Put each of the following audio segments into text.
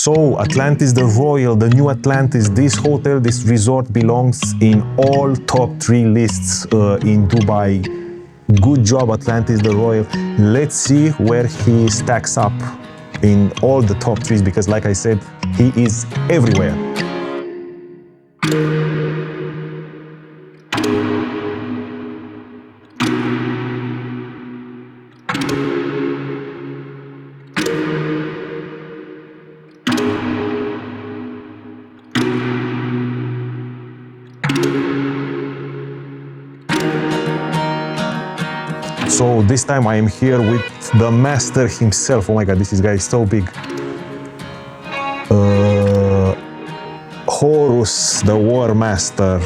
So Atlantis the Royal, the new Atlantis, this hotel, this resort belongs in all top 3 lists in Dubai. Good job, Atlantis the Royal. Let's see where he stacks up in all the top 3s, because like I said, he is everywhere. So this time I am here with the master himself. Oh my god, this guy is so big. Horus, the War Master.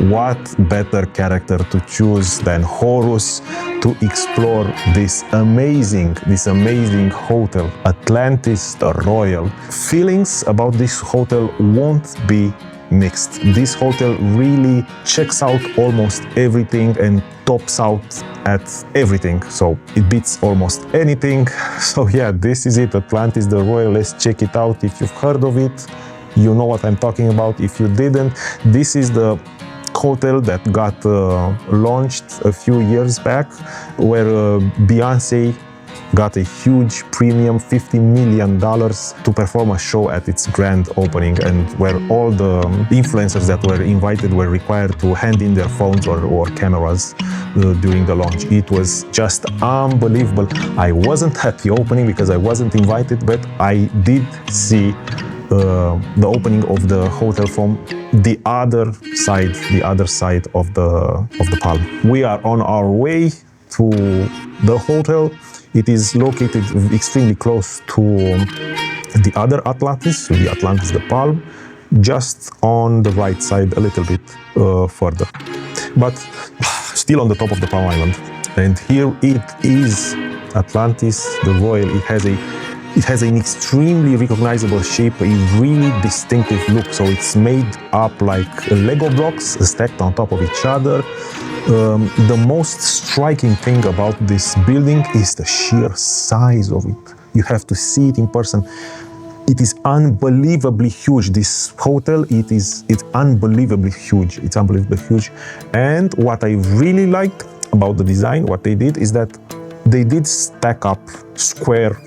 What better character to choose than Horus to explore this amazing hotel, Atlantis the Royal. Feelings about this hotel won't be mixed. This hotel really checks out almost everything and tops out at everything, so it beats almost anything. So yeah, this is it, Atlantis the Royal. Let's check it out. If you've heard of it, you know what I'm talking about. If you didn't, this is the hotel that got launched a few years back, where Beyoncé got a huge premium $50 million to perform a show at its grand opening, and where all the influencers that were invited were required to hand in their phones or cameras during the launch. It was just unbelievable. I wasn't at the opening because I wasn't invited, but I did see the opening of the hotel from the other side of the Palm. We are on our way to the hotel. It is located extremely close to the other Atlantis, the Atlantis The Palm, just on the right side, a little bit further, but still on the top of the Palm Island. And here it is, Atlantis the Royal. It has an extremely recognizable shape, a really distinctive look. So it's made up like Lego blocks stacked on top of each other. The most striking thing about this building is the sheer size of it. You have to see it in person. It is unbelievably huge. This hotel, it's unbelievably huge. It's unbelievably huge. And what I really liked about the design, what they did, is that they did stack up square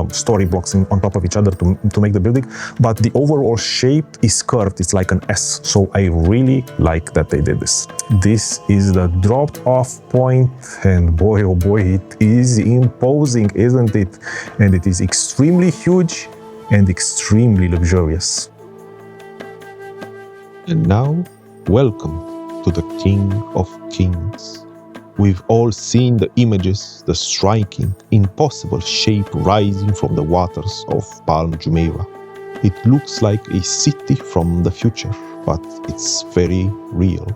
story blocks on top of each other to make the building, but the overall shape is curved. It's like an S. So I really like that they did this. This is the drop-off point, and boy, oh boy, it is imposing, isn't it? And it is extremely huge and extremely luxurious. And now, welcome to the King of Kings. We've all seen the images, the striking, impossible shape rising from the waters of Palm Jumeirah. It looks like a city from the future, but it's very real.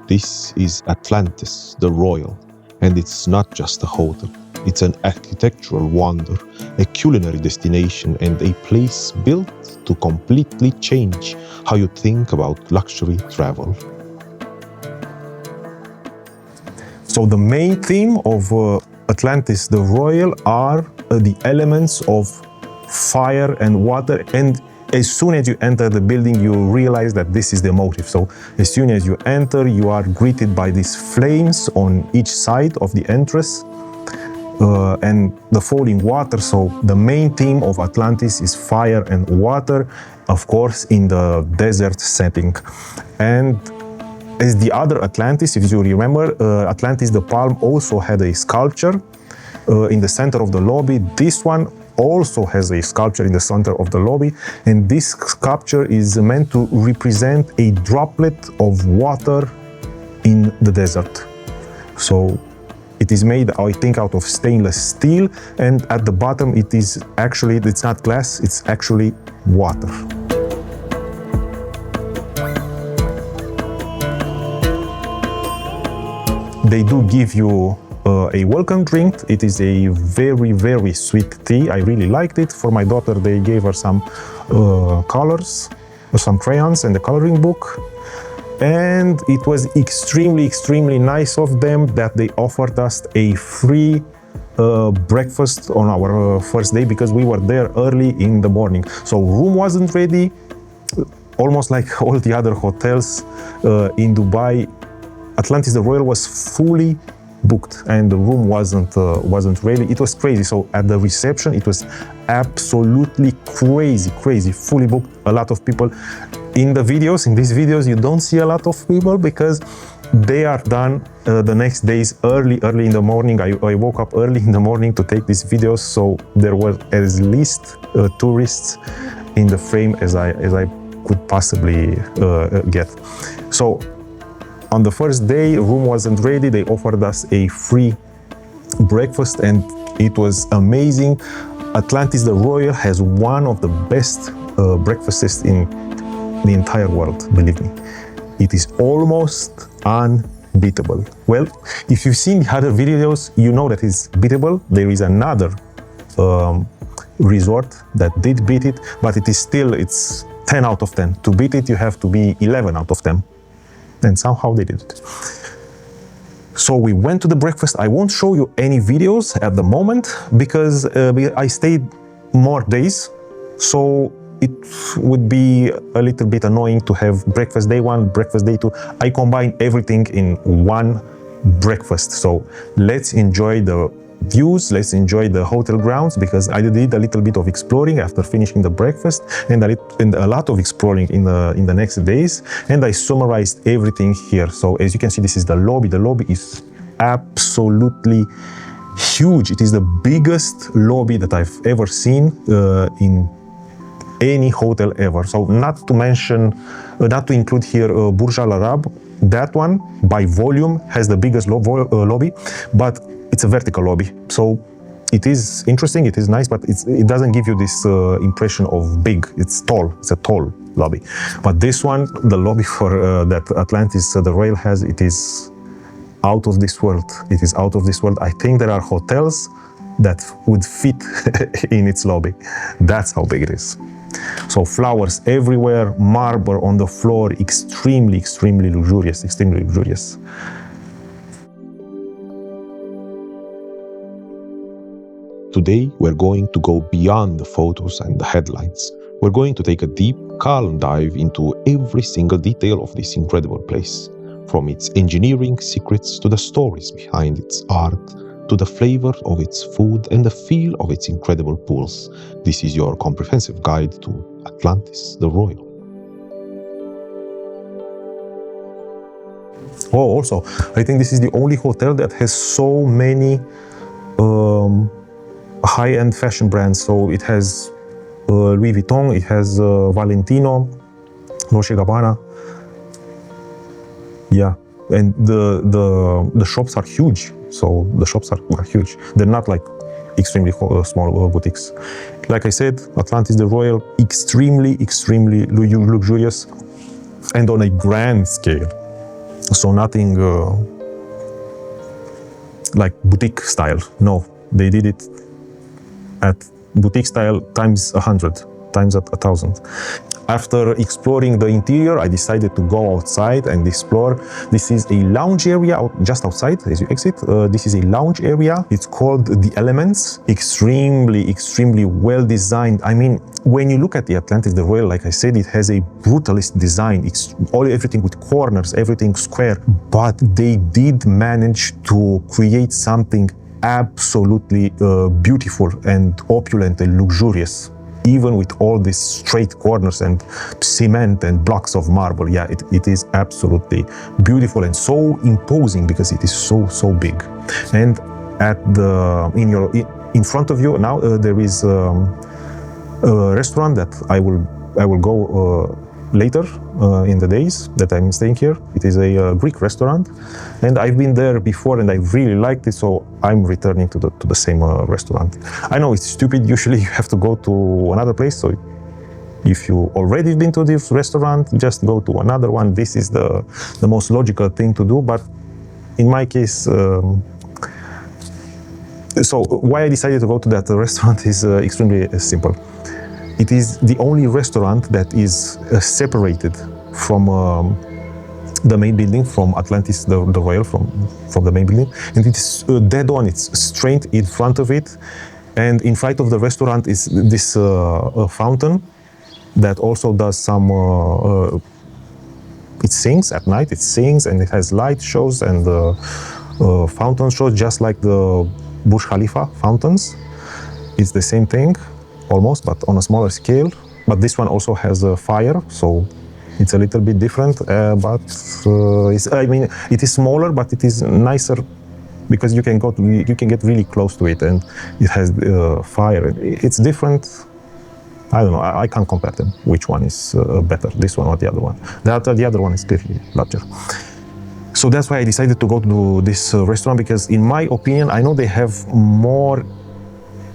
This is Atlantis the Royal, and it's not just a hotel. It's an architectural wonder, a culinary destination, and a place built to completely change how you think about luxury travel. So the main theme of Atlantis the Royal are the elements of fire and water, and as soon as you enter the building, you realize that this is the motive. So as soon as you enter, you are greeted by these flames on each side of the entrance and the falling water. So the main theme of Atlantis is fire and water, of course, in the desert setting. And as the other Atlantis, if you remember, Atlantis the Palm also had a sculpture in the center of the lobby. This one also has a sculpture in the center of the lobby, and this sculpture is meant to represent a droplet of water in the desert. So it is made, I think, out of stainless steel, and at the bottom it's not glass, it's actually water. They do give you a welcome drink. It is a very, very sweet tea. I really liked it. For my daughter, they gave her some colors, some crayons and a coloring book. And it was extremely, extremely nice of them that they offered us a free breakfast on our first day because we were there early in the morning. So room wasn't ready, almost like all the other hotels in Dubai. Atlantis the Royal was fully booked and the room wasn't ready. It was crazy. So at the reception, it was absolutely crazy, fully booked. A lot of people. In these videos, you don't see a lot of people because they are done the next days early in the morning. I woke up early in the morning to take these videos, so there were at least tourists in the frame as I could possibly get. So on the first day, room wasn't ready. They offered us a free breakfast and it was amazing. Atlantis the Royal has one of the best breakfasts in the entire world, believe me. It is almost unbeatable. Well, if you've seen the other videos, you know that it's beatable. There is another resort that did beat it, but it's 10 out of 10. To beat it, you have to be 11 out of 10. And somehow they did it. So we went to the breakfast. I won't show you any videos at the moment because I stayed more days. So it would be a little bit annoying to have breakfast day 1, breakfast day 2. I combine everything in one breakfast. So let's enjoy the views, let's enjoy the hotel grounds, because I did a little bit of exploring after finishing the breakfast and a lot of exploring in the next days, and I summarized everything here. So as you can see, this is the lobby. The lobby is absolutely huge. It is the biggest lobby that I've ever seen in any hotel ever. So not to include here Marsa al Arab. That one by volume has the biggest lobby, but it's a vertical lobby. So it is interesting, it is nice, but it doesn't give you this impression of big. It's tall, it's a tall lobby. But this one, the lobby for that Atlantis the Royal has, it is out of this world. It is out of this world. I think there are hotels that would fit in its lobby. That's how big it is. So flowers everywhere, marble on the floor, extremely luxurious, extremely luxurious. Today, we're going to go beyond the photos and the headlines. We're going to take a deep, calm dive into every single detail of this incredible place. From its engineering secrets to the stories behind its art, to the flavor of its food and the feel of its incredible pools. This is your comprehensive guide to Atlantis the Royal. Oh, also, I think this is the only hotel that has so many high-end fashion brands. So it has Louis Vuitton, it has Valentino, Dolce & Gabbana. Yeah, and the shops are huge. So the shops are huge. They're not like extremely small boutiques. Like I said, Atlantis the Royal, extremely luxurious and on a grand scale. So nothing like boutique style. No, they did it at boutique style times 100, times 1,000. After exploring the interior, I decided to go outside and explore. This is a lounge area just outside as you exit. This is a lounge area. It's called The Elements. Extremely well designed. I mean, when you look at the Atlantis the Royal, like I said, it has a brutalist design. Everything with corners, everything square. But they did manage to create something absolutely beautiful and opulent and luxurious. Even with all these straight corners and cement and blocks of marble. Yeah, it is absolutely beautiful and so imposing because it is so big. And in front of you now there is a restaurant that I will go later in the days that I'm staying here. It is a Greek restaurant, and I've been there before and I really liked it, so I'm returning to the same restaurant. I know it's stupid, usually you have to go to another place, so if you already been to this restaurant, just go to another one. This is the most logical thing to do, but in my case, so why I decided to go to that restaurant is extremely simple. It is the only restaurant that is separated from the main building from Atlantis the Royal, from the main building, and it's dead on. It's straight in front of it, and in front of the restaurant is this fountain that also does some. It sings at night. It sings and it has light shows and fountain shows, just like the Burj Khalifa fountains. It's the same thing, almost, but on a smaller scale. But this one also has a fire, so it's a little bit different. But it is smaller, but it is nicer because you can get really close to it, and it has fire. It's different. I don't know. I can't compare them. Which one is better, this one or the other one? The other one is clearly larger. So that's why I decided to go to this restaurant, because in my opinion, I know they have more.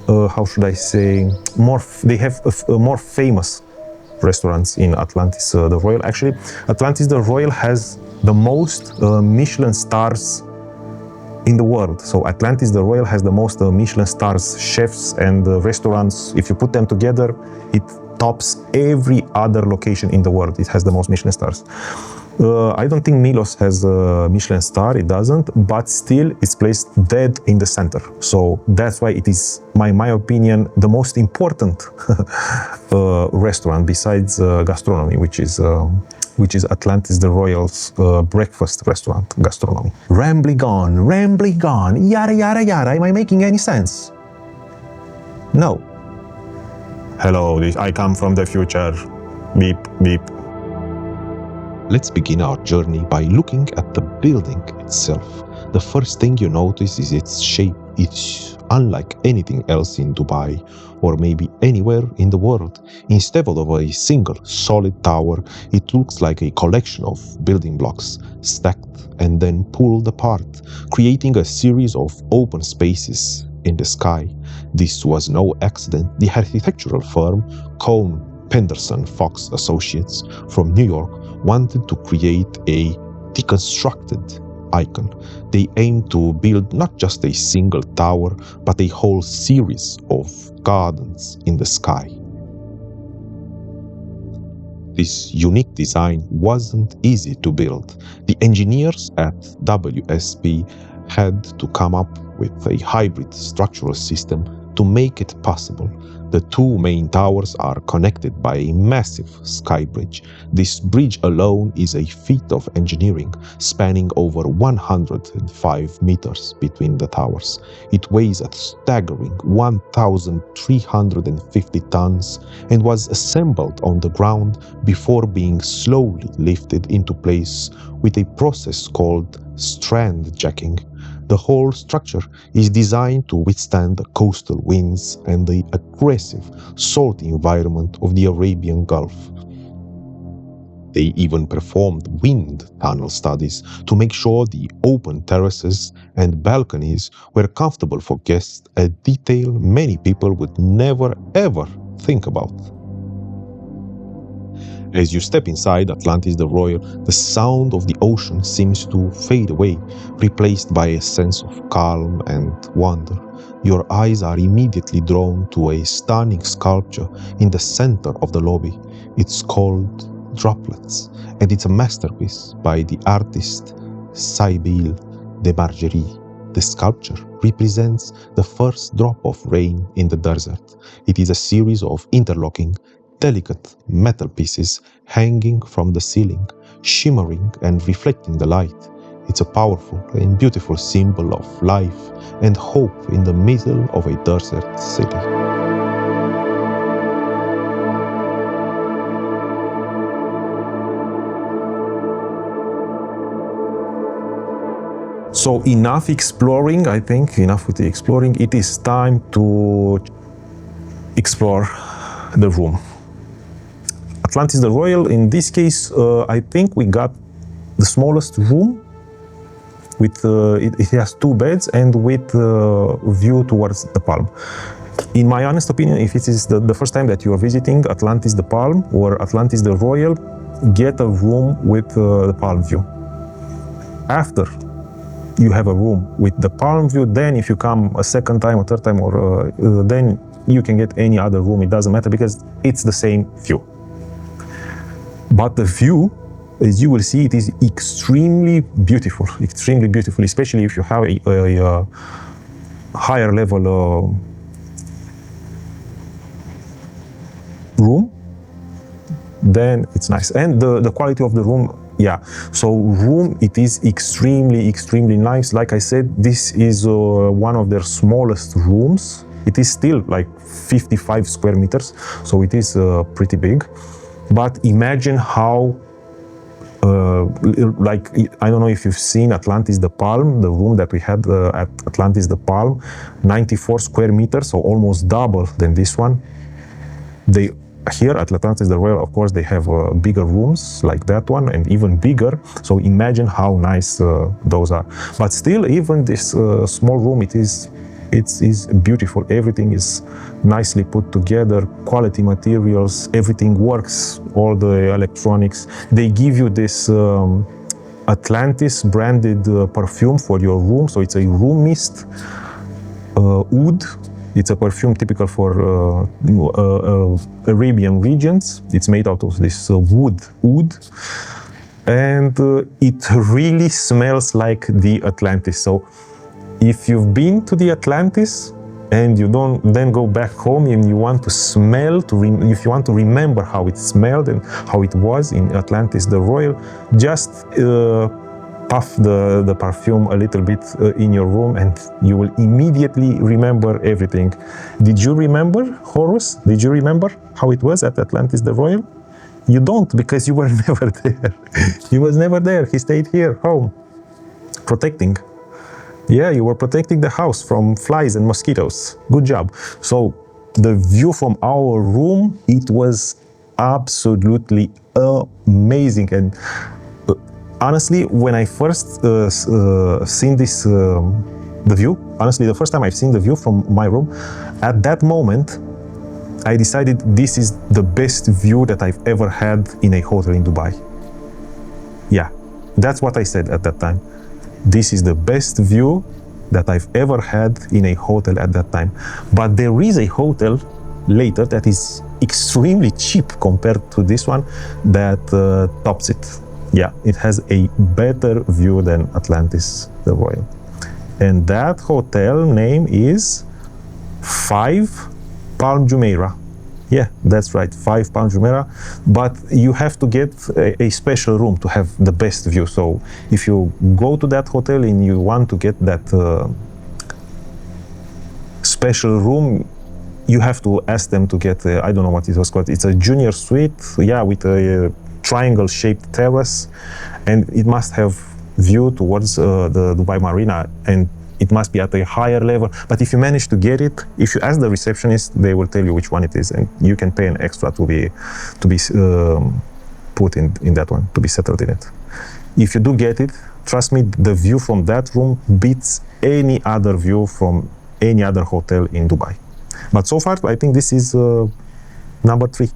How should I say? They have more famous restaurants in Atlantis the Royal. Actually, Atlantis the Royal has the most Michelin stars in the world. So Atlantis the Royal has the most Michelin stars chefs and restaurants. If you put them together, it tops every other location in the world. It has the most Michelin stars. I don't think Milos has a Michelin star, it doesn't, but still it's placed dead in the center. So that's why it is, my opinion, the most important restaurant besides gastronomy, which is Atlantis the Royal's breakfast restaurant gastronomy. Rambling on, yada yada yada. Am I making any sense? No. Hello, I come from the future. Beep, beep. Let's begin our journey by looking at the building itself. The first thing you notice is its shape. It's unlike anything else in Dubai, or maybe anywhere in the world. Instead of a single solid tower, it looks like a collection of building blocks stacked and then pulled apart, creating a series of open spaces in the sky. This was no accident. The architectural firm Cohn Penderson Fox Associates from New York wanted to create a deconstructed icon. They aimed to build not just a single tower, but a whole series of gardens in the sky. This unique design wasn't easy to build. The engineers at WSP had to come up with a hybrid structural system to make it possible. The two main towers are connected by a massive sky bridge. This bridge alone is a feat of engineering, spanning over 105 meters between the towers. It weighs a staggering 1,350 tons and was assembled on the ground before being slowly lifted into place with a process called strand jacking. The whole structure is designed to withstand the coastal winds and the aggressive, salty environment of the Arabian Gulf. They even performed wind tunnel studies to make sure the open terraces and balconies were comfortable for guests, a detail many people would never ever think about. As you step inside Atlantis the Royal, the sound of the ocean seems to fade away, replaced by a sense of calm and wonder. Your eyes are immediately drawn to a stunning sculpture in the center of the lobby. It's called Droplets, and it's a masterpiece by the artist Sybille de Margerie. The sculpture represents the first drop of rain in the desert. It is a series of interlocking, delicate metal pieces hanging from the ceiling, shimmering and reflecting the light. It's a powerful and beautiful symbol of life and hope in the middle of a desert city. So enough exploring, I think, enough with the exploring. It is time to explore the room. Atlantis the Royal, in this case, I think we got the smallest room. With it has 2 beds and with view towards the Palm. In my honest opinion, if it is the first time that you are visiting Atlantis the Palm or Atlantis the Royal, get a room with the Palm view. After you have a room with the Palm view, then if you come a second time or third time, or then you can get any other room. It doesn't matter because it's the same view. But the view as you will see, it is extremely beautiful, especially if you have a higher level room, then it's nice. And the quality of the room, yeah, so room, it is extremely nice. Like I said, this is one of their smallest rooms. It is still like 55 square meters, so it is pretty big. But imagine how like, I don't know if you've seen Atlantis The Palm, the room that we had at Atlantis The Palm, 94 square meters, so almost double than this one. Here at Atlantis The Royal, of course, they have bigger rooms like that one, and even bigger. So imagine how nice those are. But still, even this small room, it is beautiful. Everything is nicely put together, quality materials, everything works, all the electronics. They give you this Atlantis branded perfume for your room, so it's a room mist, oud. It's a perfume typical for Arabian regions. It's made out of this wood, oud, and it really smells like the Atlantis. So if you've been to the Atlantis and you don't then go back home and you want to smell, if you want to remember how it smelled and how it was in Atlantis the Royal, just puff the perfume a little bit in your room and you will immediately remember everything. Did you remember, Horus? Did you remember how it was at Atlantis the Royal? You don't, because you were never there. He was never there. He stayed here, home, protecting. Yeah, you were protecting the house from flies and mosquitoes. Good job. So the view from our room, it was absolutely amazing. And honestly, when I first seen this, the view, honestly, the first time I've seen the view from my room, at that moment, I decided this is the best view that I've ever had in a hotel in Dubai. Yeah, that's what I said at that time. This is the best view that I've ever had in a hotel at that time. But there is a hotel later that is extremely cheap compared to this one that tops it. Yeah, it has a better view than Atlantis the Royal. And that hotel name is 5 Palm Jumeirah. Yeah, that's right, 5 Palm Jumeirah. But you have to get a special room to have the best view. So if you go to that hotel and you want to get that special room, you have to ask them to get, I don't know what it was called. It's a junior suite, yeah, with a triangle-shaped terrace, and it must have view towards the Dubai Marina, and it must be at a higher level. But if you manage to get it, if you ask the receptionist, they will tell you which one it is, and you can pay an extra to be put in that one, to be settled in it. If you do get it, trust me, the view from that room beats any other view from any other hotel in Dubai. But so far, I think this is number 3.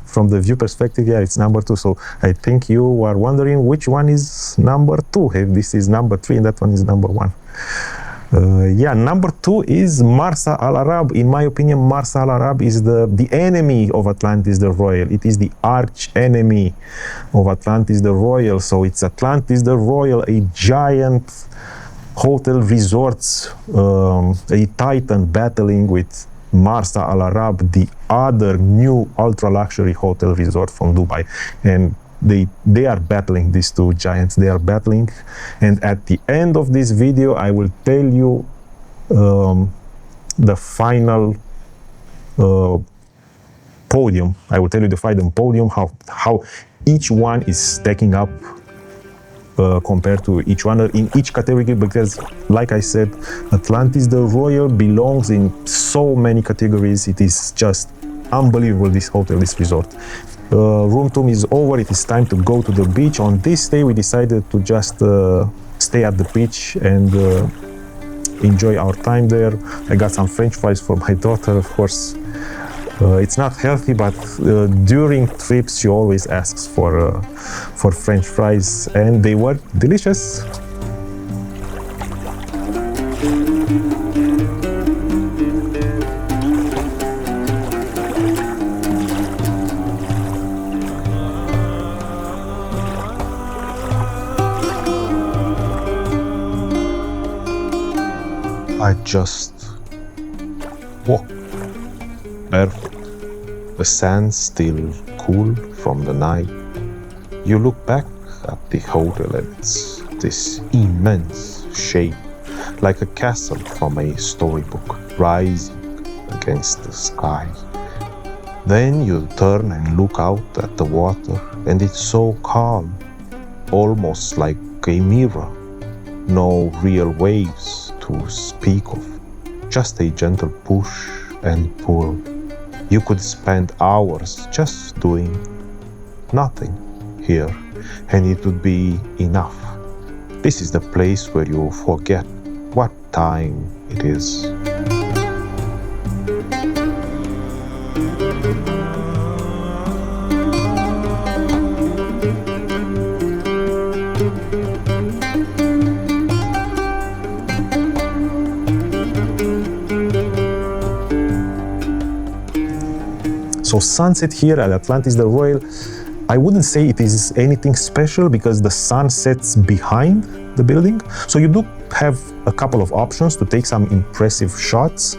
From the view perspective, yeah, it's number 2. So I think you are wondering which one is number 2. If this is number 3 and that one is number 1. Yeah, number 2 is Marsa al Arab. In my opinion, Marsa al Arab is the enemy of Atlantis the Royal. It is the arch enemy of Atlantis the Royal. So it's Atlantis the Royal, a giant hotel resorts, a titan battling with Marsa al Arab, the other new ultra-luxury hotel resort from Dubai. And they are battling, these two giants. They are battling. And at the end of this video, I will tell you the final podium. I will tell you the final podium, how each one is stacking up compared to each one in each category, because like I said, Atlantis the Royal belongs in so many categories. It is just unbelievable, this hotel, this resort. Room tour is over. It is time to go to the beach. On this day we decided to just stay at the beach and enjoy our time there. I got some French fries for my daughter, of course. It's not healthy, but during trips she always asks for French fries, and they were delicious. I just walk barefoot, the sand still cool from the night. You look back at the hotel and it's this immense shape, like a castle from a storybook, rising against the sky. Then you turn and look out at the water, and it's so calm, almost like a mirror. No real waves to speak of, just a gentle push and pull. You could spend hours just doing nothing here, and it would be enough. This is the place where you forget what time it is. So sunset here at Atlantis the Royal, I wouldn't say it is anything special because the sun sets behind the building. So you do have a couple of options to take some impressive shots,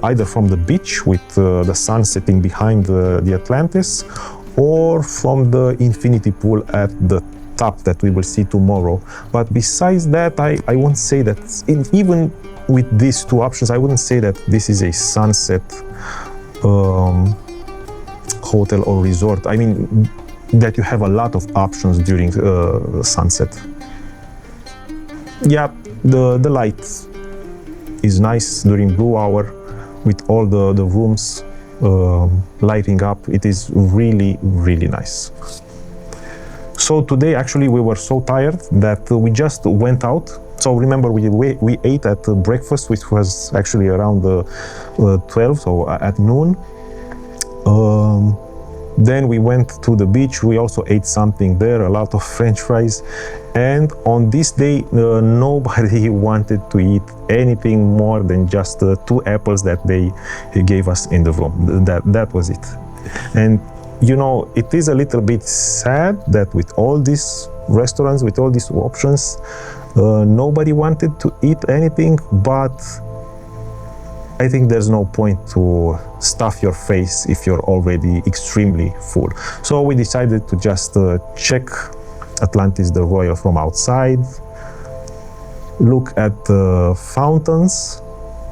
either from the beach with the sun setting behind the Atlantis, or from the infinity pool at the top that we will see tomorrow. But besides that, I won't say that, even with these two options, I wouldn't say that this is a sunset hotel or resort. I mean, that you have a lot of options during sunset. Yeah, the light is nice during blue hour with all the rooms lighting up. It is really, really nice. So today, actually, we were so tired that we just went out. So remember, we ate at breakfast, which was actually around 12, so at noon. Then we went to the beach. We also ate something there, a lot of French fries. And on this day, nobody wanted to eat anything more than just 2 apples that they gave us in the room. That was it. And you know, it is a little bit sad that with all these restaurants, with all these options, nobody wanted to eat anything, but I think there's no point to stuff your face if you're already extremely full. So we decided to just check Atlantis the Royal from outside, look at the fountains,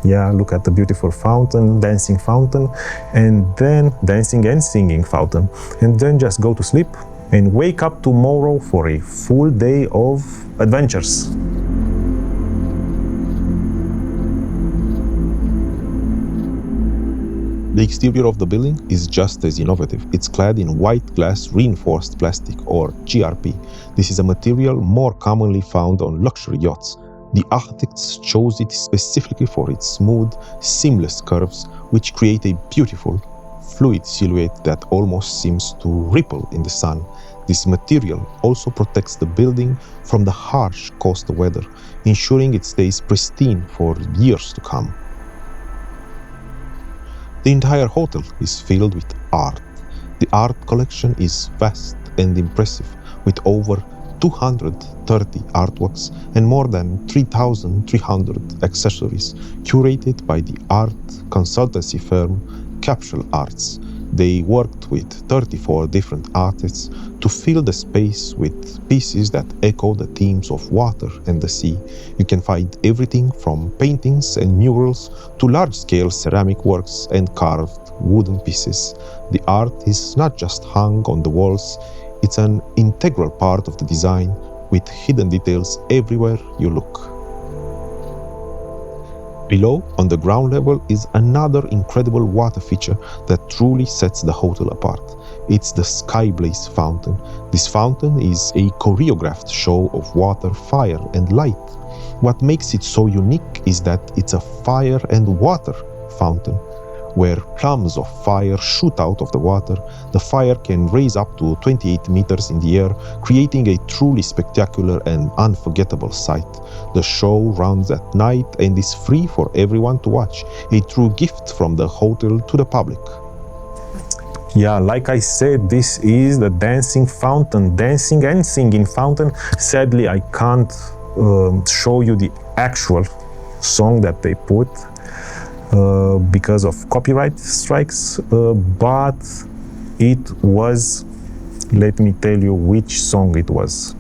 look at the beautiful fountain, dancing fountain, and then dancing and singing fountain, and then just go to sleep and wake up tomorrow for a full day of adventures. The exterior of the building is just as innovative. It's clad in white glass reinforced plastic, or GRP. This is a material more commonly found on luxury yachts. The architects chose it specifically for its smooth, seamless curves, which create a beautiful, fluid silhouette that almost seems to ripple in the sun. This material also protects the building from the harsh coastal weather, ensuring it stays pristine for years to come. The entire hotel is filled with art. The art collection is vast and impressive, with over 230 artworks and more than 3,300 accessories curated by the art consultancy firm Capsule Arts. They worked with 34 different artists to fill the space with pieces that echo the themes of water and the sea. You can find everything from paintings and murals to large-scale ceramic works and carved wooden pieces. The art is not just hung on the walls, it's an integral part of the design, with hidden details everywhere you look. Below, on the ground level, is another incredible water feature that truly sets the hotel apart. It's the Sky Blaze Fountain. This fountain is a choreographed show of water, fire, and light. What makes it so unique is that it's a fire and water fountain, where plumes of fire shoot out of the water. The fire can raise up to 28 meters in the air, creating a truly spectacular and unforgettable sight. The show runs at night and is free for everyone to watch, a true gift from the hotel to the public. Yeah, like I said, this is the dancing fountain, dancing and singing fountain. Sadly, I can't show you the actual song that they put because of copyright strikes, but it was, let me tell you which song it was.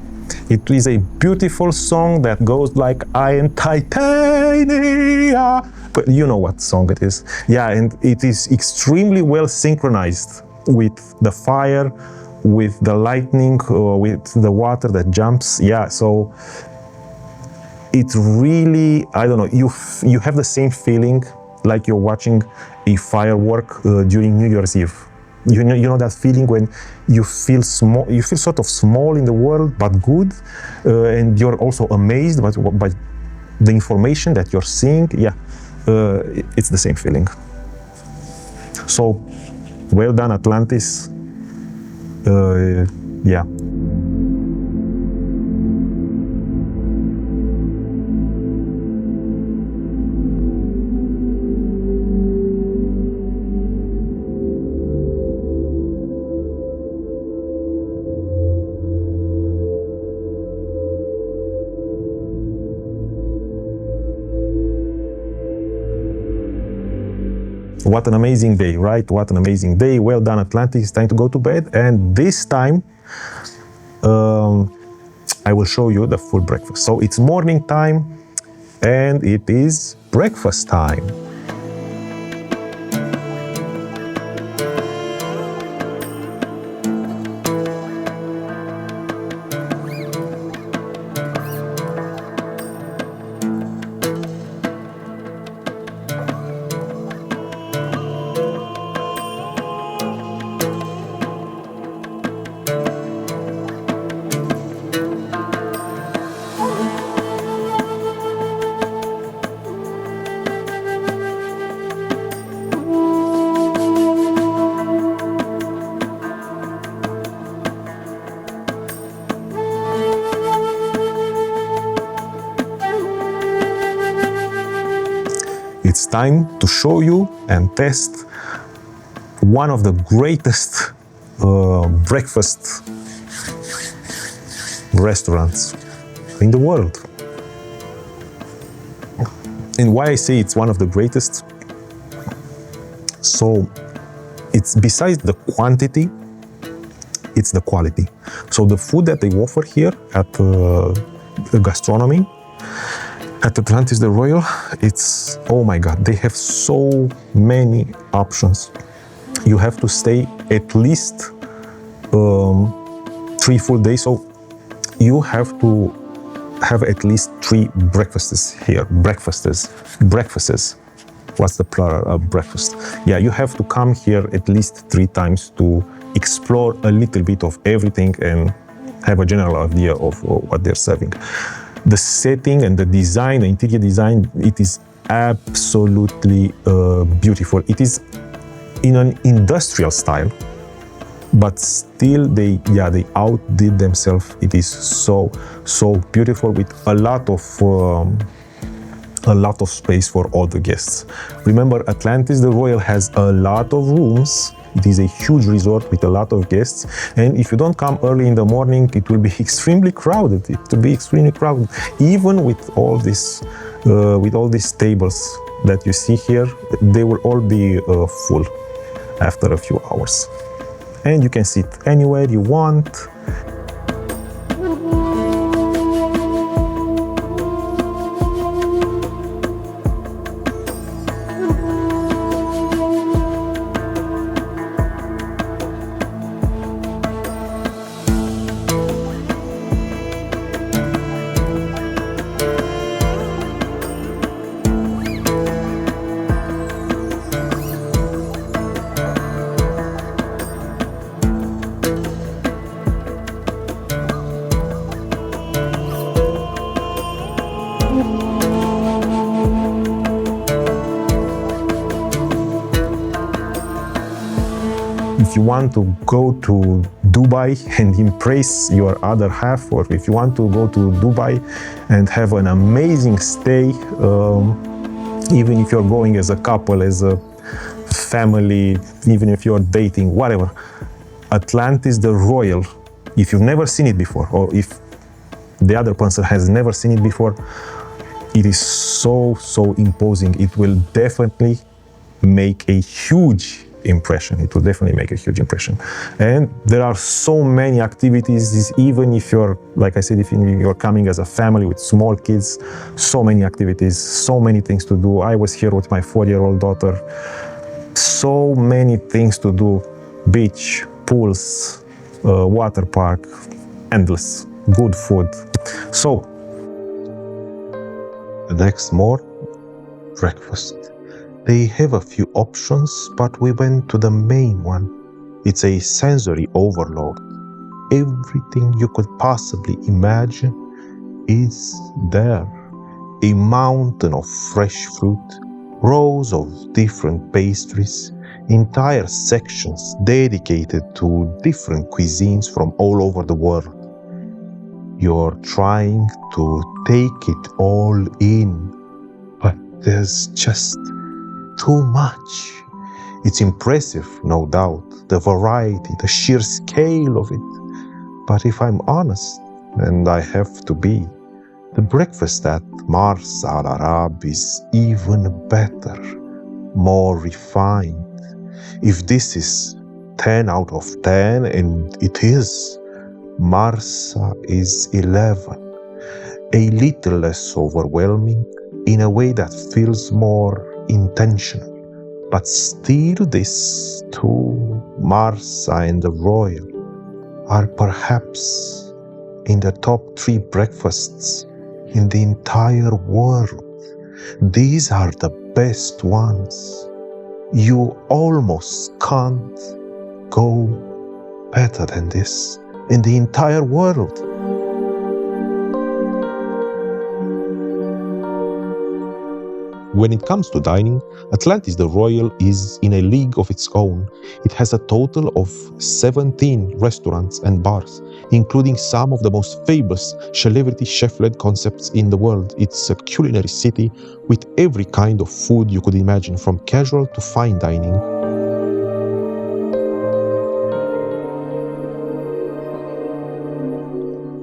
It is a beautiful song that goes like I am Titania, but you know what song it is. Yeah, and it is extremely well synchronized with the fire, with the lightning, with the water that jumps. Yeah, so it really, I don't know, you have the same feeling like you're watching a firework during New Year's Eve. You know that feeling when you feel small, you feel sort of small in the world, but good, and you're also amazed by the information that you're seeing. Yeah, it's the same feeling. So, well done, Atlantis. Yeah. What an amazing day, right? What an amazing day. Well done, Atlantis. It's time to go to bed. And this time, I will show you the full breakfast. So it's morning time and it is breakfast time. It's time to show you and test one of the greatest breakfast restaurants in the world. And why I say it's one of the greatest, so it's besides the quantity, it's the quality. So the food that they offer here at the gastronomy, at Atlantis the Royal, it's, oh my God, they have so many options. You have to stay at least 3 full days, so you have to have at least 3 breakfasts here. Breakfasts. What's the plural of breakfast? Yeah, you have to come here at least 3 times to explore a little bit of everything and have a general idea of what they're serving. The setting and the design, the interior design, it is absolutely beautiful. It is in an industrial style, but still they outdid themselves. It is so beautiful with a lot of space for all the guests. Remember, Atlantis the Royal has a lot of rooms. It is a huge resort with a lot of guests, and if you don't come early in the morning, it will be extremely crowded. It will be extremely crowded, even with all these tables that you see here. They will all be full after a few hours, and you can sit anywhere you want. If you want to go to Dubai and impress your other half, or if you want to go to Dubai and have an amazing stay, even if you're going as a couple, as a family, even if you're dating, whatever, Atlantis the Royal, if you've never seen it before, or if the other person has never seen it before, It is so imposing. It will definitely make a huge impression. It will definitely make a huge impression. And there are so many activities, even if you're, like I said, if you're coming as a family with small kids, so many activities, so many things to do. I was here with my 4-year-old daughter. So many things to do. Beach, pools, water park, endless, good food. So, next morning, breakfast. They have a few options, but we went to the main one. It's a sensory overload. Everything you could possibly imagine is there. A mountain of fresh fruit, rows of different pastries, entire sections dedicated to different cuisines from all over the world. You're trying to take it all in, but there's just too much. It's impressive, no doubt, the variety, the sheer scale of it. But if I'm honest, and I have to be, the breakfast at Marsa al Arab is even better, more refined. If this is 10 out of 10, and it is, Marsa is 11. A little less overwhelming, in a way that feels more intentional. But still these two, Marsa and the Royal, are perhaps in the top 3 breakfasts in the entire world. These are the best ones. You almost can't go better than this in the entire world. When it comes to dining, Atlantis the Royal is in a league of its own. It has a total of 17 restaurants and bars, including some of the most famous celebrity chef-led concepts in the world. It's a culinary city with every kind of food you could imagine, from casual to fine dining.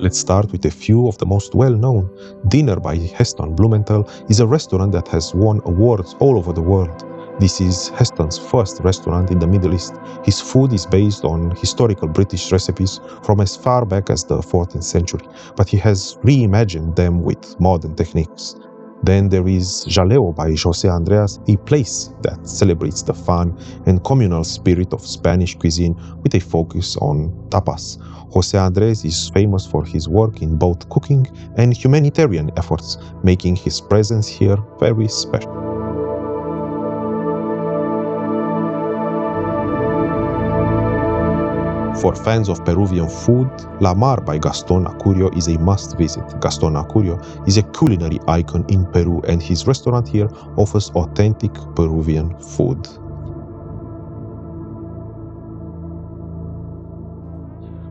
Let's start with a few of the most well-known. Dinner by Heston Blumenthal is a restaurant that has won awards all over the world. This is Heston's first restaurant in the Middle East. His food is based on historical British recipes from as far back as the 14th century, but he has reimagined them with modern techniques. Then there is Jaleo by José Andrés, a place that celebrates the fun and communal spirit of Spanish cuisine with a focus on tapas. José Andrés is famous for his work in both cooking and humanitarian efforts, making his presence here very special. For fans of Peruvian food, La Mar by Gaston Acurio is a must-visit. Gaston Acurio is a culinary icon in Peru, and his restaurant here offers authentic Peruvian food.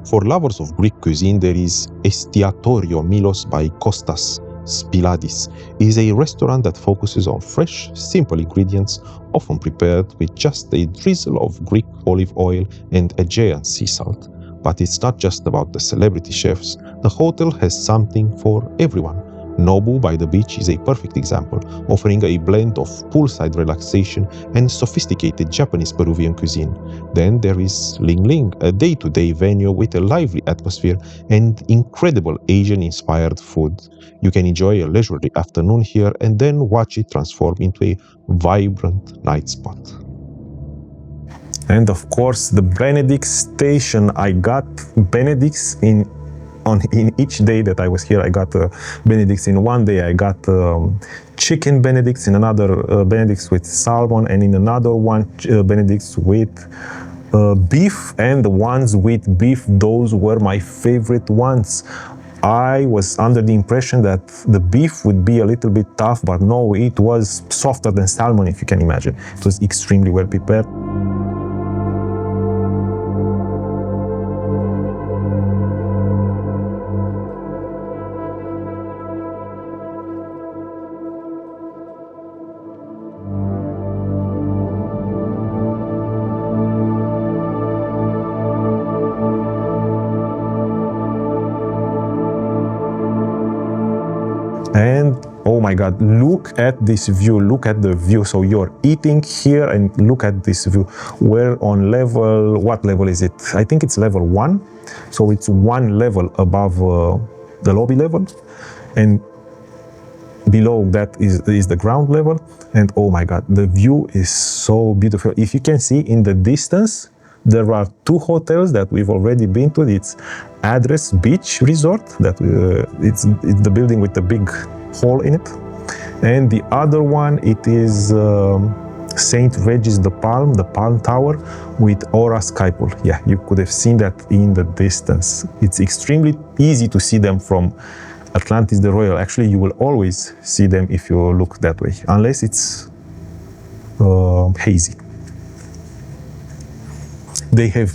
For lovers of Greek cuisine, there is Estiatorio Milos by Kostas Spiladis. It is a restaurant that focuses on fresh, simple ingredients, often prepared with just a drizzle of Greek olive oil and Aegean sea salt. But it's not just about the celebrity chefs. The hotel has something for everyone. Nobu by the beach is a perfect example, offering a blend of poolside relaxation and sophisticated Japanese Peruvian cuisine. Then there is Ling Ling, a day-to-day venue with a lively atmosphere and incredible Asian-inspired food. You can enjoy a leisurely afternoon here and then watch it transform into a vibrant night spot. and of course the Benedict station. I got Benedicts in each day that I was here. I got Benedicts in one day. I got chicken Benedicts, in another Benedicts with salmon, and in another one Benedicts with beef. And the ones with beef, those were my favorite ones. I was under the impression that the beef would be a little bit tough, but no, it was softer than salmon, if you can imagine. It was extremely well prepared. And Oh my God, look at this view, look at the view. So you're eating here and look at this view. We're on level, what level is it? I think it's level 1. So it's one level above the lobby level. And below that is the ground level. And oh my God, the view is so beautiful. If you can see in the distance, there are 2 hotels that we've already been to. It's Address Beach Resort, that it's the building with the big hole in it. And the other one, it is St. Regis the Palm Tower with Aura Sky Pool. Yeah, you could have seen that in the distance. It's extremely easy to see them from Atlantis the Royal. Actually, you will always see them if you look that way, unless it's hazy. They have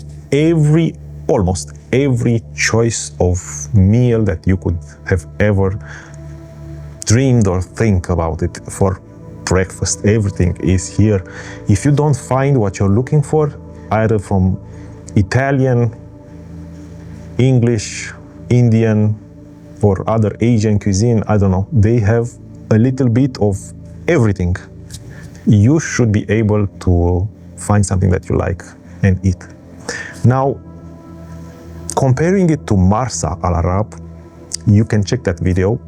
almost every choice of meal that you could have ever dreamed or think about it for breakfast. Everything is here. If you don't find what you're looking for, either from Italian, English, Indian, or other Asian cuisine, I don't know, they have a little bit of everything. You should be able to find something that you like and eat. Now, comparing it to Marsa al Arab, you can check that video.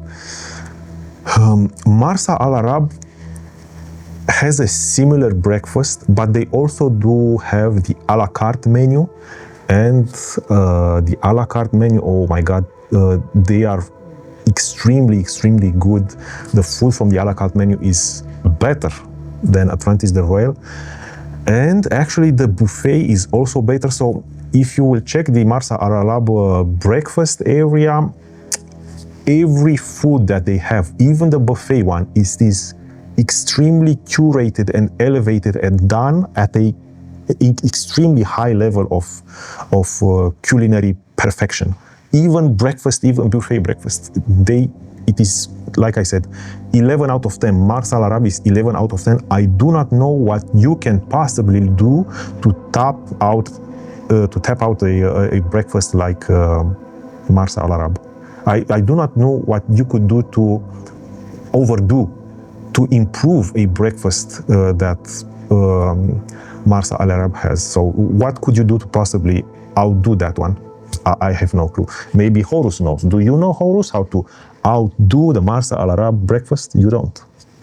Marsa al Arab has a similar breakfast, but they also do have the a la carte menu. And the a la carte menu, oh my God, they are extremely good. The food from the a la carte menu is better than Atlantis the Royal. And actually the buffet is also better. So if you will check the Marsa al Arab breakfast area, every food that they have, even the buffet one, is extremely curated and elevated and done at a extremely high level of culinary perfection. Even breakfast, even buffet breakfast, it is, like I said, 11 out of 10. Marsa al Arab is 11 out of 10. I do not know what you can possibly do to tap out a breakfast like Marsa al Arab. I do not know what you could do to overdo, to improve a breakfast that Marsa al Arab has. So what could you do to possibly outdo that one? I have no clue. Maybe Horus knows. Do you know, Horus, how to outdo the Marsa al Arab breakfast? You don't.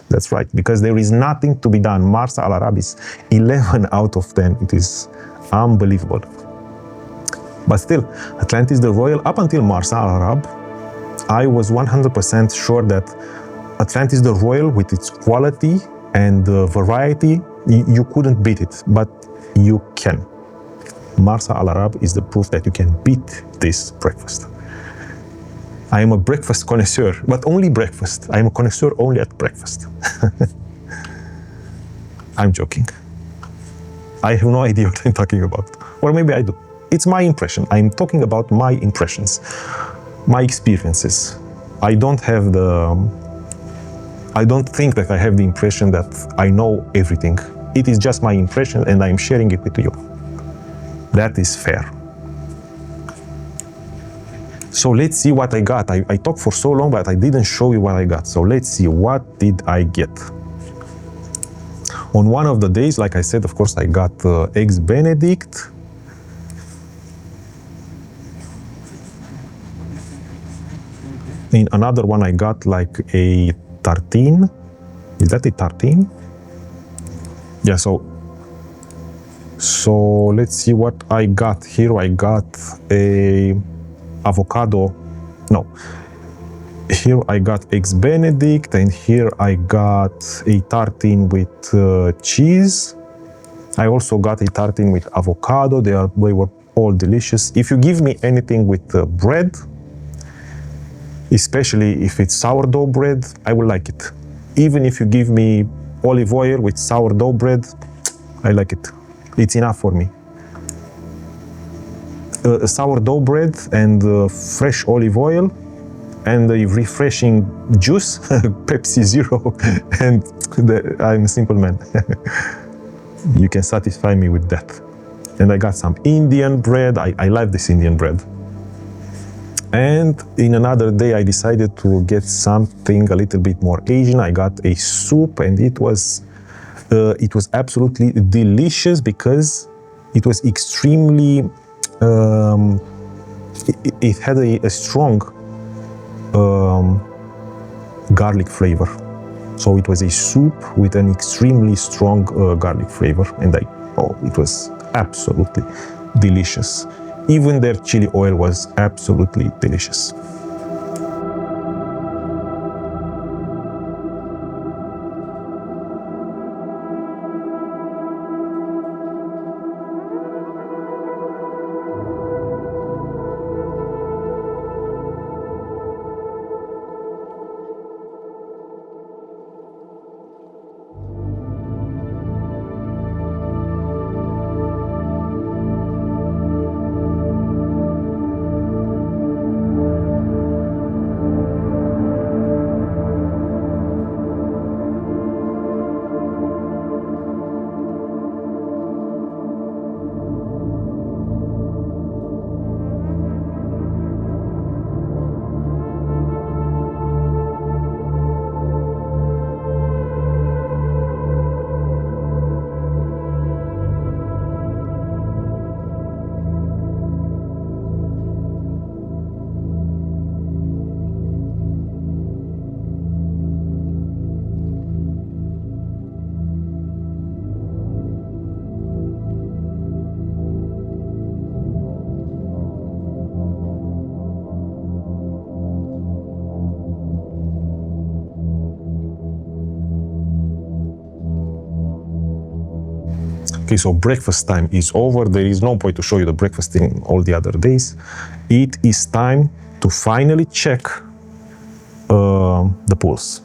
That's right, because there is nothing to be done. Marsa al Arab is 11 out of 10. It is unbelievable. But still, Atlantis the Royal, up until Marsa al Arab, I was 100% sure that Atlantis the Royal, with its quality and variety, you couldn't beat it, but you can. Marsa al Arab is the proof that you can beat this breakfast. I am a breakfast connoisseur, but only breakfast. I am a connoisseur only at breakfast. I'm joking. I have no idea what I'm talking about. Or maybe I do. It's my impression. I'm talking about my impressions, my experiences. I don't think that I have the impression that I know everything. It is just my impression and I'm sharing it with you. That is fair. So let's see what I got. I talked for so long, but I didn't show you what I got. So let's see, what did I get? On one of the days, like I said, of course, I got Eggs Benedict. In another one, I got like a tartine. Is that a tartine? Yeah, so let's see what I got here. I got a avocado. No. Here I got Eggs Benedict, and here I got a tartine with cheese. I also got a tartine with avocado. They were all delicious. If you give me anything with bread, especially if it's sourdough bread, I will like it. Even if you give me olive oil with sourdough bread, I like it. It's enough for me. Sourdough bread and fresh olive oil and a refreshing juice, Pepsi Zero, and I'm a simple man. You can satisfy me with that. And I got some Indian bread. I like this Indian bread. And in another day, I decided to get something a little bit more Asian. I got a soup, and it was absolutely delicious because it was extremely. It had a strong garlic flavor. So it was a soup with an extremely strong garlic flavor, and it was absolutely delicious. Even their chili oil was absolutely delicious. Okay, so breakfast time is over. There is no point to show you the breakfast in all the other days. It is time to finally check the pools.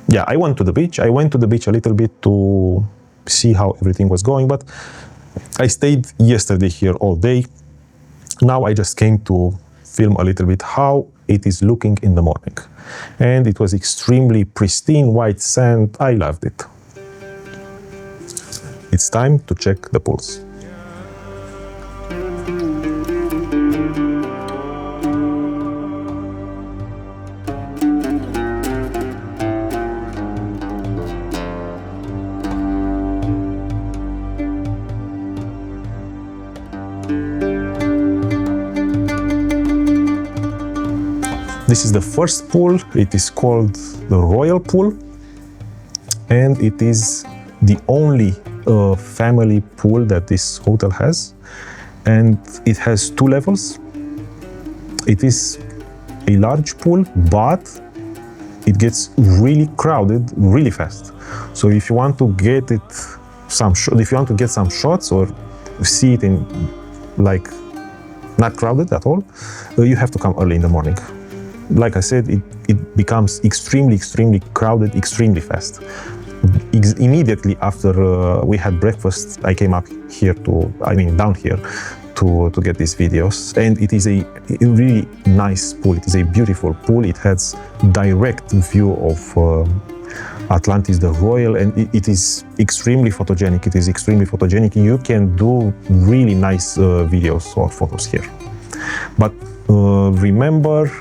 Yeah, I went to the beach. I went to the beach a little bit to see how everything was going, but I stayed yesterday here all day. Now I just came to film a little bit how it is looking in the morning. And it was extremely pristine, white sand. I loved it. It's time to check the pools. This is the first pool. It is called the Royal Pool, and it is the only family pool that this hotel has, and it has 2 levels. It is a large pool, but it gets really crowded really fast. So if you want to get some shots or see it in like not crowded at all, you have to come early in the morning. Like I said, it becomes extremely crowded extremely fast. Immediately after we had breakfast, I came down here to get these videos, and it is a really nice pool. It is a beautiful pool. It has direct view of Atlantis the Royal, and it is extremely photogenic. It is extremely photogenic. You can do really nice videos or photos here. But remember,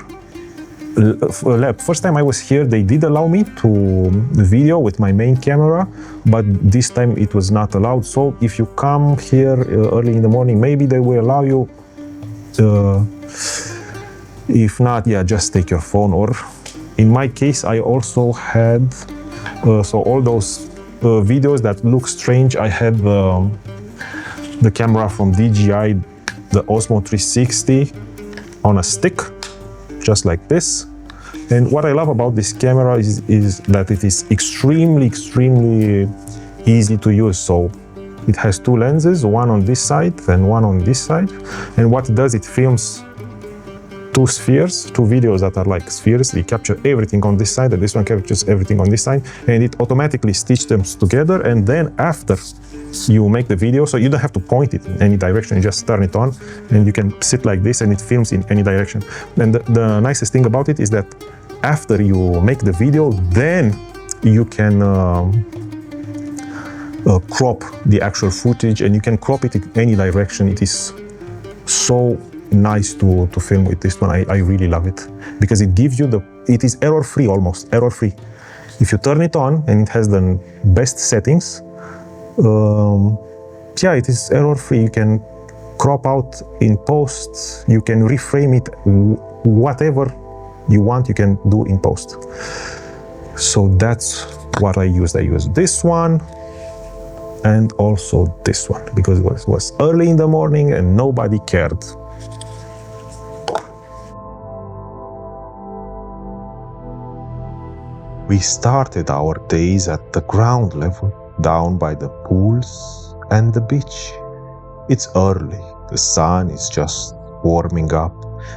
first time I was here, they did allow me to video with my main camera, but this time it was not allowed. So if you come here early in the morning, maybe they will allow you. If not, yeah, just take your phone. Or in my case, I also had so all those videos that look strange. I had the camera from DJI, the Osmo 360 on a stick, just like this. And what I love about this camera is that it is extremely easy to use. So it has 2 lenses, one on this side and one on this side. And what it does, it films 2 spheres, 2 videos that are like spheres. They capture everything on this side, and this one captures everything on this side, and it automatically stitches them together. And then after you make the video, so you don't have to point it in any direction, you just turn it on and you can sit like this and it films in any direction. And the nicest thing about it is that after you make the video, then you can crop the actual footage, and you can crop it in any direction. It is so nice to film with this one. I really love it because it gives you it is error-free, almost error-free. If you turn it on and it has the best settings, yeah, it is error-free. You can crop out in post, you can reframe it, whatever you want, you can do in post. So that's what I used. I used this one and also this one because it was early in the morning and nobody cared. We started our days at the ground level, down by the pools and the beach. It's early, the sun is just warming up,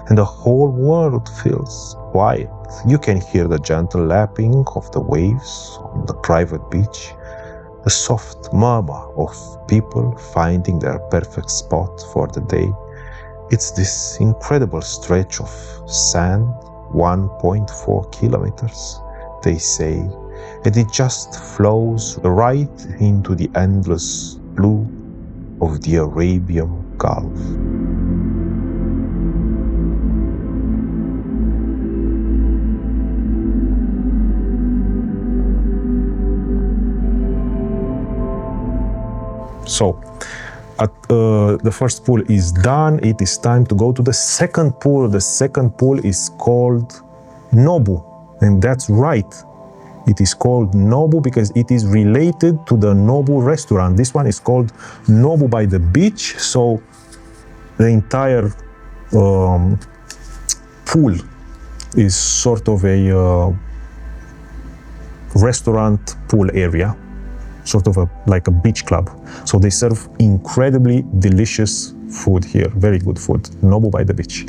and the whole world feels quiet. You can hear the gentle lapping of the waves on the private beach, the soft murmur of people finding their perfect spot for the day. It's this incredible stretch of sand, 1.4 kilometers, they say, and it just flows right into the endless blue of the Arabian Gulf. So, the first pool is done. It is time to go to the second pool. The second pool is called Nobu, and that's right. It is called Nobu because it is related to the Nobu restaurant. This one is called Nobu by the beach. So the entire pool is sort of a restaurant pool area, sort of like a beach club. So they serve incredibly delicious food here, very good food, Nobu by the beach.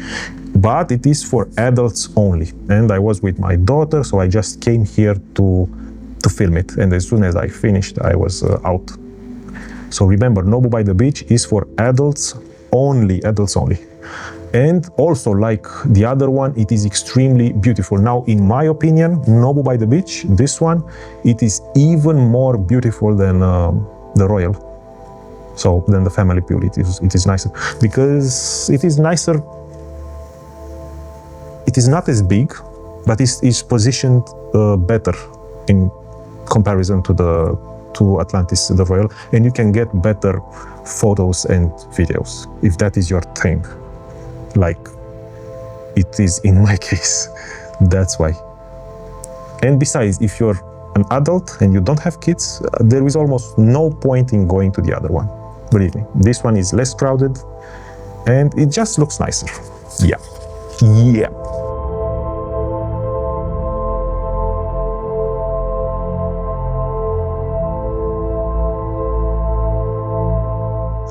But it is for adults only. And I was with my daughter, so I just came here to film it. And as soon as I finished, I was out. So remember, Nobu by the beach is for adults only, adults only. And also, like the other one, it is extremely beautiful. Now, in my opinion, Nobu by the beach, this one, it is even more beautiful than the Royal. So, than the family pool, it is nicer. Because it is nicer. It is not as big, but it is positioned better in comparison to Atlantis the Royal, and you can get better photos and videos if that is your thing, like it is in my case. That's why. And besides, if you're an adult and you don't have kids, there is almost no point in going to the other one. Believe me, this one is less crowded and it just looks nicer. Yeah.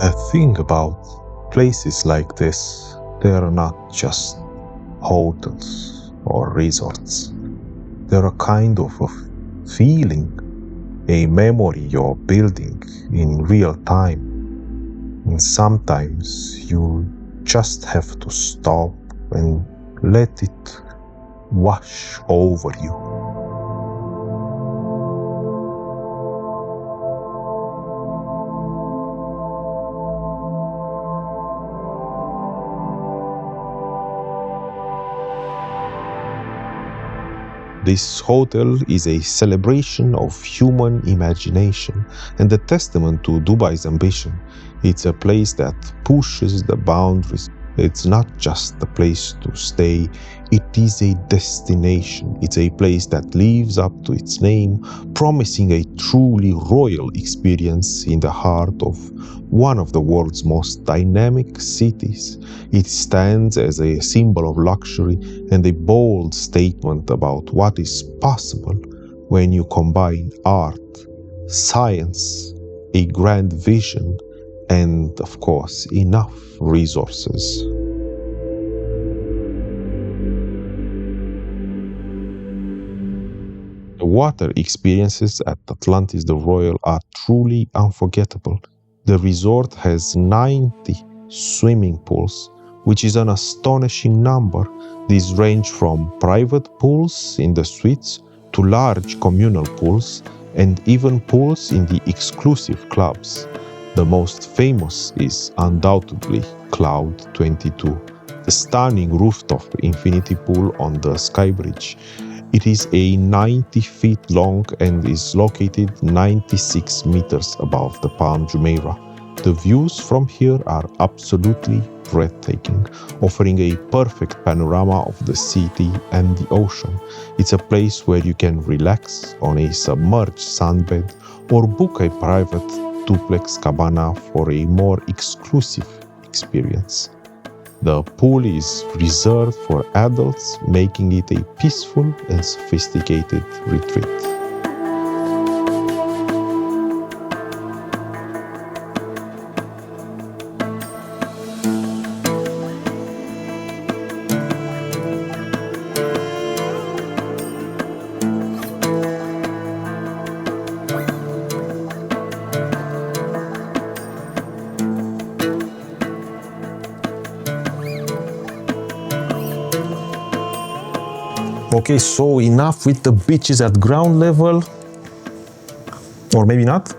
The thing about places like this, they are not just hotels or resorts. They're a kind of a feeling, a memory you're building in real time. And sometimes you just have to stop and let it wash over you. This hotel is a celebration of human imagination and a testament to Dubai's ambition. It's a place that pushes the boundaries. It's not just a place to stay, it is a destination. It's a place that lives up to its name, promising a truly royal experience in the heart of one of the world's most dynamic cities. It stands as a symbol of luxury and a bold statement about what is possible when you combine art, science, a grand vision, and, of course, enough resources. The water experiences at Atlantis the Royal are truly unforgettable. The resort has 90 swimming pools, which is an astonishing number. These range from private pools in the suites to large communal pools and even pools in the exclusive clubs. The most famous is undoubtedly Cloud 22, the stunning rooftop infinity pool on the sky bridge. It is a 90 feet long and is located 96 meters above the Palm Jumeirah. The views from here are absolutely breathtaking, offering a perfect panorama of the city and the ocean. It's a place where you can relax on a submerged sunbed or book a private duplex cabana for a more exclusive experience. The pool is reserved for adults, making it a peaceful and sophisticated retreat. Okay, so enough with the beaches at ground level, or maybe not.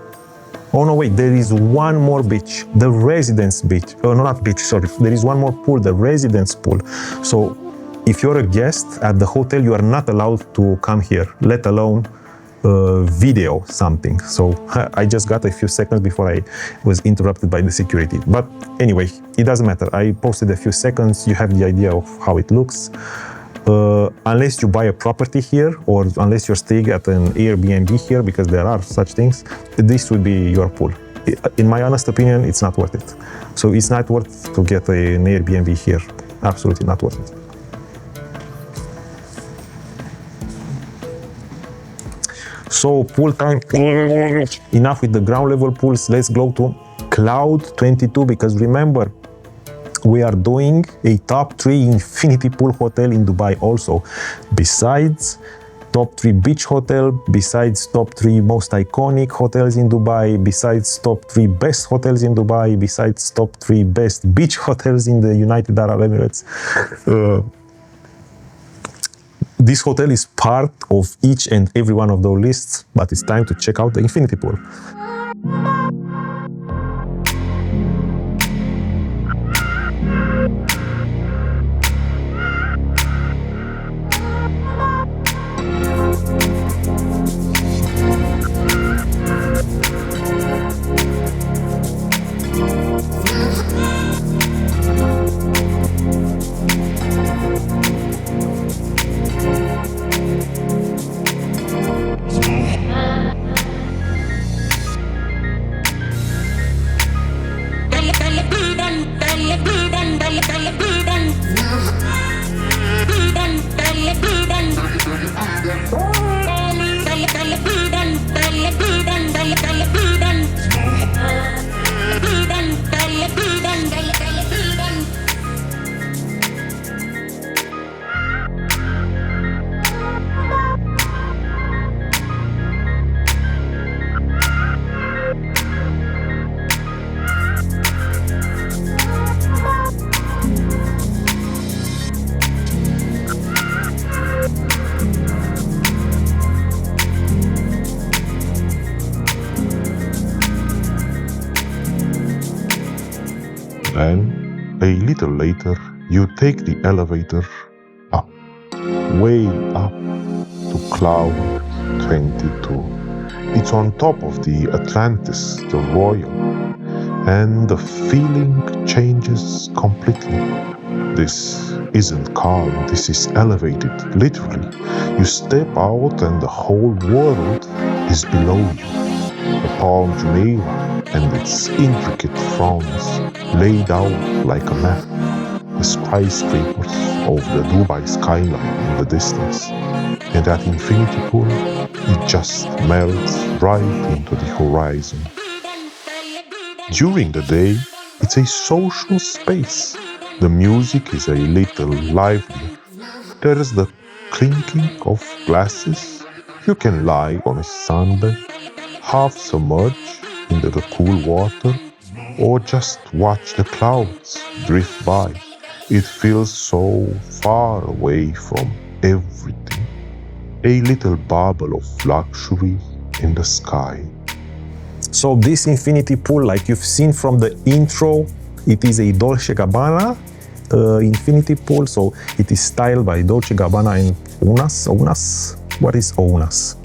Oh no, wait, there is one more beach, the residence beach. Oh, no, not beach, sorry. There is one more pool, the residence pool. So if you're a guest at the hotel, you are not allowed to come here, let alone video something. So I just got a few seconds before I was interrupted by the security. But anyway, it doesn't matter. I posted a few seconds. You have the idea of how it looks. Unless you buy a property here, or unless you're staying at an Airbnb here, because there are such things, this would be your pool. In my honest opinion, it's not worth it. So it's not worth to get an Airbnb here. Absolutely not worth it. So pool time, enough with the ground level pools. Let's go to Cloud 22, because remember, we are doing a top 3 infinity pool hotel in Dubai also. Besides top 3 beach hotel, besides top 3 most iconic hotels in Dubai, besides top 3 best hotels in Dubai, besides top 3 best beach hotels in the United Arab Emirates. This hotel is part of each and every one of those lists, but it's time to check out the infinity pool. Then, a little later, you take the elevator up, way up to Cloud 22. It's on top of the Atlantis the Royal, and the feeling changes completely. This isn't calm, this is elevated, literally. You step out and the whole world is below you. The Palm Jumeirah and its intricate fronds laid out like a map. The skyscrapers of the Dubai skyline in the distance. And that infinity pool, it just melts right into the horizon. During the day, it's a social space. The music is a little livelier. There is the clinking of glasses. You can lie on a sunbed, half submerged into the cool water, or just watch the clouds drift by. It feels so far away from everything. A little bubble of luxury in the sky. So this infinity pool, like you've seen from the intro, it is a Dolce & Gabbana infinity pool. So it is styled by Dolce & Gabbana and Unas. What is Unas?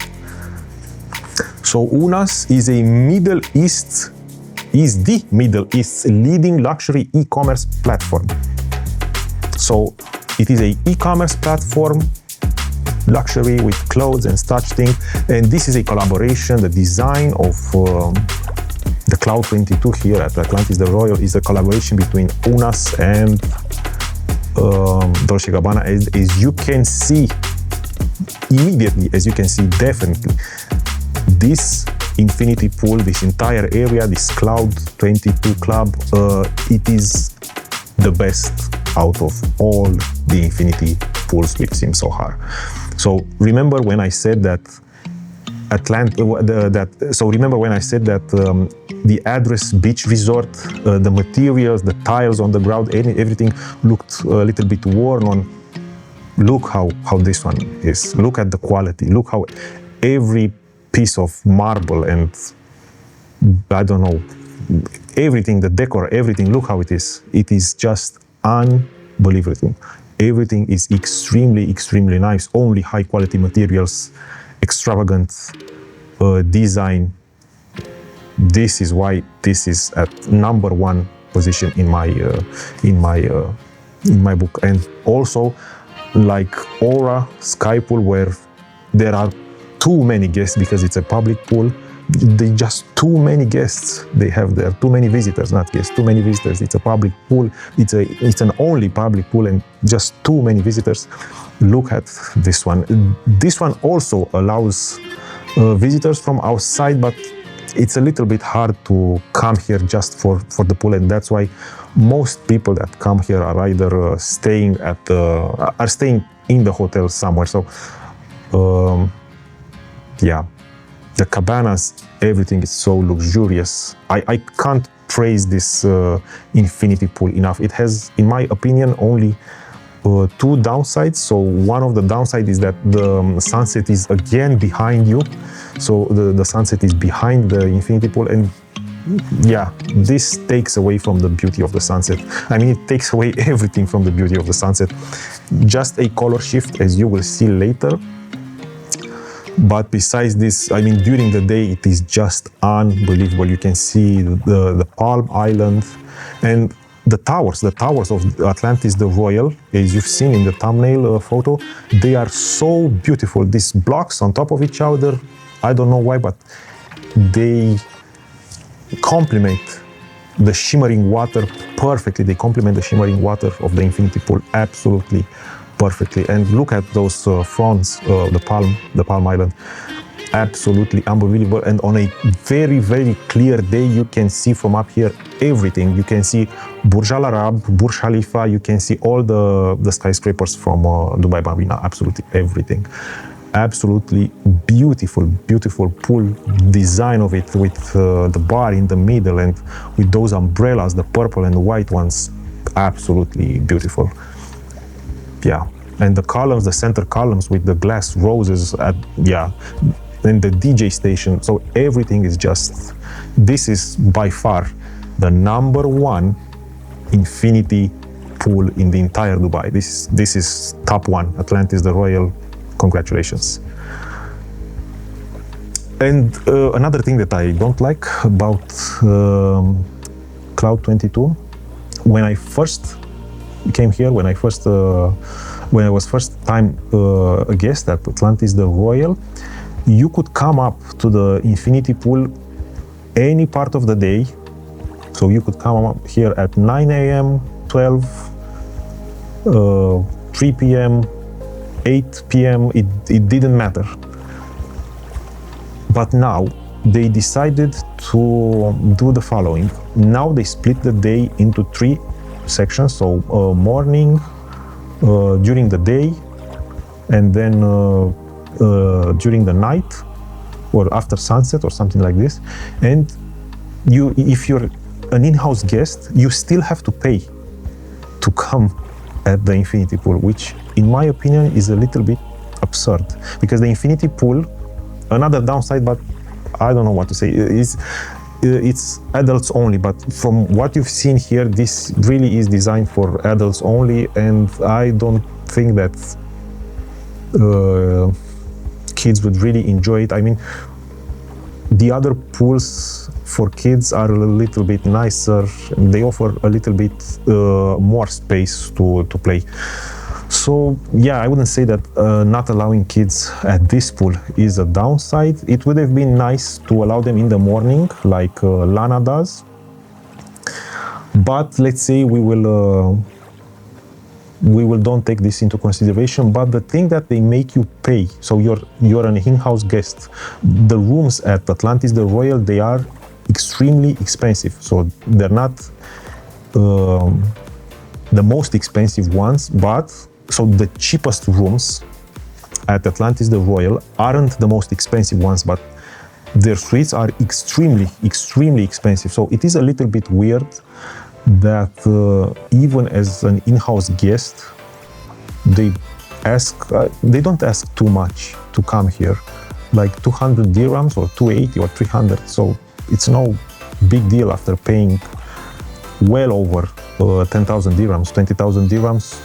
So Unas is the Middle East's leading luxury e-commerce platform. So it is an e-commerce platform, luxury with clothes and such thing. And this is a collaboration. The design of the Cloud 22 here at Atlantis the Royal is a collaboration between Unas and Dolce & Gabbana. As you can see immediately, as you can see definitely, this infinity pool, this entire area, this Cloud 22 club, it is the best out of all the infinity pools we've seen so far. So remember when I said that the address beach resort, the materials, the tiles on the ground, everything looked a little bit worn on. Look how this one is. Look at the quality. Look how every piece of marble and I don't know, everything, the decor, everything, look how it is. It is just unbelievable. Everything is extremely, extremely nice. Only high quality materials, extravagant design. This is why this is at #1 position in my book. And also, like Aura Sky Pool, where there are too many guests because it's a public pool. They just too many guests they have there, too many visitors, not guests, too many visitors. It's a public pool. It's an only public pool and just too many visitors. Look at this one. This one also allows visitors from outside, but it's a little bit hard to come here just for the pool, and that's why most people that come here are either staying in the hotel somewhere. So yeah, the cabanas, everything is so luxurious. I can't praise this infinity pool enough. It has, in my opinion, only 2 downsides. So one of the downsides is that the sunset is again behind you. So the sunset is behind the infinity pool, and yeah, this takes away from the beauty of the sunset. I mean, it takes away everything from the beauty of the sunset. Just a color shift, as you will see later. But besides this, I mean, during the day, it is just unbelievable. You can see the Palm Island and the towers of Atlantis the Royal, as you've seen in the thumbnail photo. They are so beautiful. These blocks on top of each other, I don't know why, but they complement the shimmering water perfectly. They complement the shimmering water of the infinity pool absolutely perfectly. And look at those fronds, the Palm Island, absolutely unbelievable. And on a very, very clear day, you can see from up here everything. You can see Marsa al Arab, Burj Khalifa. You can see all the skyscrapers from Dubai Marina. Absolutely everything. Absolutely beautiful, beautiful pool design of it, with the bar in the middle and with those umbrellas, the purple and the white ones. Absolutely beautiful. Yeah, and the columns, the center columns with the glass roses and the DJ station. So everything is just, this is by far the #1 infinity pool in the entire Dubai. This is top 1, Atlantis the Royal. Congratulations. And another thing that I don't like about Cloud 22, when I first came here, when I was first time a guest at Atlantis the Royal, you could come up to the infinity pool any part of the day. So you could come up here at 9 a.m., 12, 3 p.m., 8 p.m., it didn't matter. But now they decided to do the following. Now they split the day into 3 sections. So morning, during the day, and then during the night, or after sunset or something like this. And if you're an in-house guest, you still have to pay to come at the infinity pool, which in my opinion is a little bit absurd, because the infinity pool, another downside, but I don't know what to say, is it's adults only, but from what you've seen here, this really is designed for adults only, and I don't think that kids would really enjoy it. I mean, the other pools for kids are a little bit nicer. They offer a little bit more space to play. So yeah, I wouldn't say that not allowing kids at this pool is a downside. It would have been nice to allow them in the morning, like Lana does. But let's say we will don't take this into consideration. But the thing that they make you pay, so you're an in-house guest. The rooms at Atlantis the Royal, they are extremely expensive. So they're not the most expensive ones, but so the cheapest rooms at Atlantis the Royal aren't the most expensive ones, but their suites are extremely, extremely expensive. So it is a little bit weird that even as an in-house guest, they don't ask too much to come here, like 200 dirhams or 280 or 300. So it's no big deal after paying well over 10,000 dirhams, 20,000 dirhams,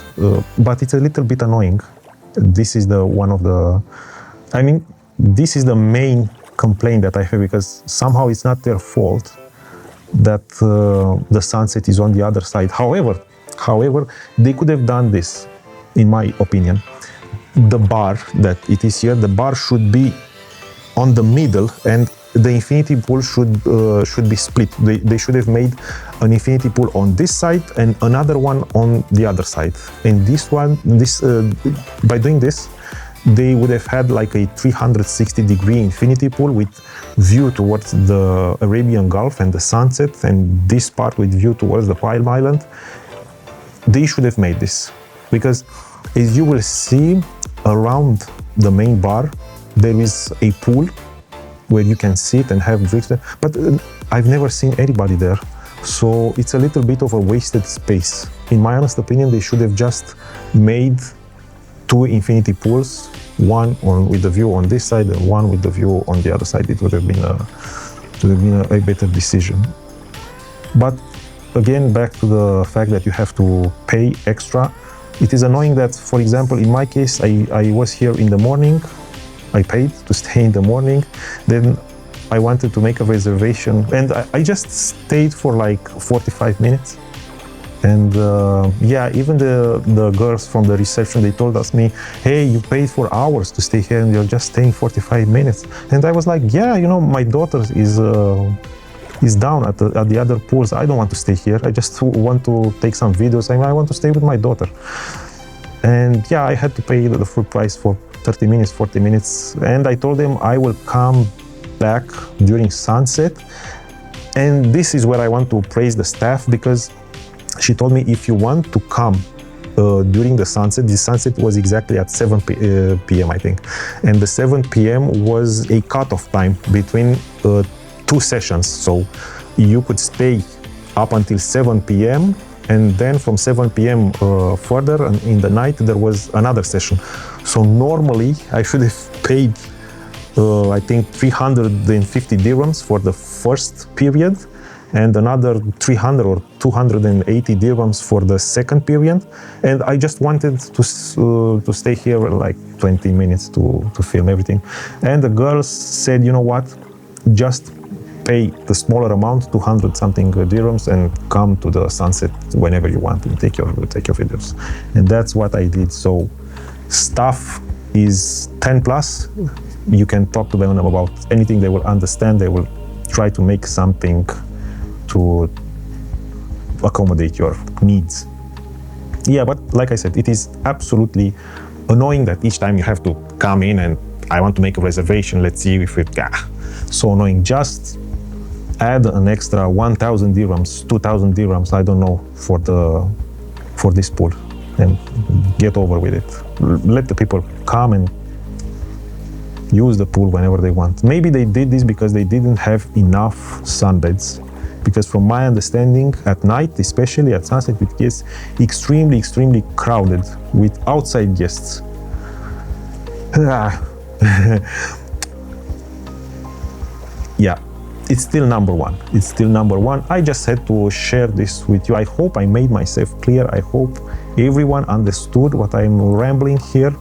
but it's a little bit annoying. This is the main complaint that I have, because somehow it's not their fault that the sunset is on the other side. However, they could have done this, in my opinion. The bar that it is here, the bar should be on the middle, and the infinity pool should be split. They should have made an infinity pool on this side and another one on the other side. And by doing this, they would have had like a 360-degree infinity pool with view towards the Arabian Gulf and the sunset, and this part with view towards the Palm Island. They should have made this, because as you will see around the main bar, there is a pool where you can sit and have drinks, but I've never seen anybody there. So it's a little bit of a wasted space. In my honest opinion, they should have just made two infinity pools, one with the view on this side and one with the view on the other side. It would have been a better decision. But again, back to the fact that you have to pay extra. It is annoying that, for example, in my case, I was here in the morning. I paid to stay in the morning. Then I wanted to make a reservation, and I just stayed for like 45 minutes. And yeah, even the girls from the reception, they told me, hey, you paid for hours to stay here and you're just staying 45 minutes. And I was like, yeah, you know, my daughter is down at the other pools. I don't want to stay here. I just want to take some videos. I want to stay with my daughter. And yeah, I had to pay the full price for 30 minutes, 40 minutes. And I told them I will come back during sunset. And this is where I want to praise the staff, because she told me, if you want to come during the sunset was exactly at 7 p.m. I think. And the 7 p.m. was a cutoff time between two sessions. So you could stay up until 7 p.m. and then from 7 p.m. Further in the night, there was another session. So normally I should have paid, I think, 350 dirhams for the first period, and another 300 or 280 dirhams for the second period. And I just wanted to stay here like 20 minutes to film everything. And the girls said, you know what, just pay the smaller amount, 200 something dirhams, and come to the sunset whenever you want and take your videos. And that's what I did. So staff is 10 plus. You can talk to them about anything. They will understand. They will try to make something to accommodate your needs. Yeah, but like I said, it is absolutely annoying that each time you have to come in and I want to make a reservation. Let's see if it, so annoying. Just add an extra 1,000 dirhams, 2,000 dirhams, I don't know, for this pool, and get over with it. Let the people come and use the pool whenever they want. Maybe they did this because they didn't have enough sunbeds. Because from my understanding, at night, especially at sunset, it gets extremely, extremely crowded with outside guests. Yeah. it's still number one. It's still number one. I just had to share this with you. I hope I made myself clear. I hope everyone understood what I'm rambling here.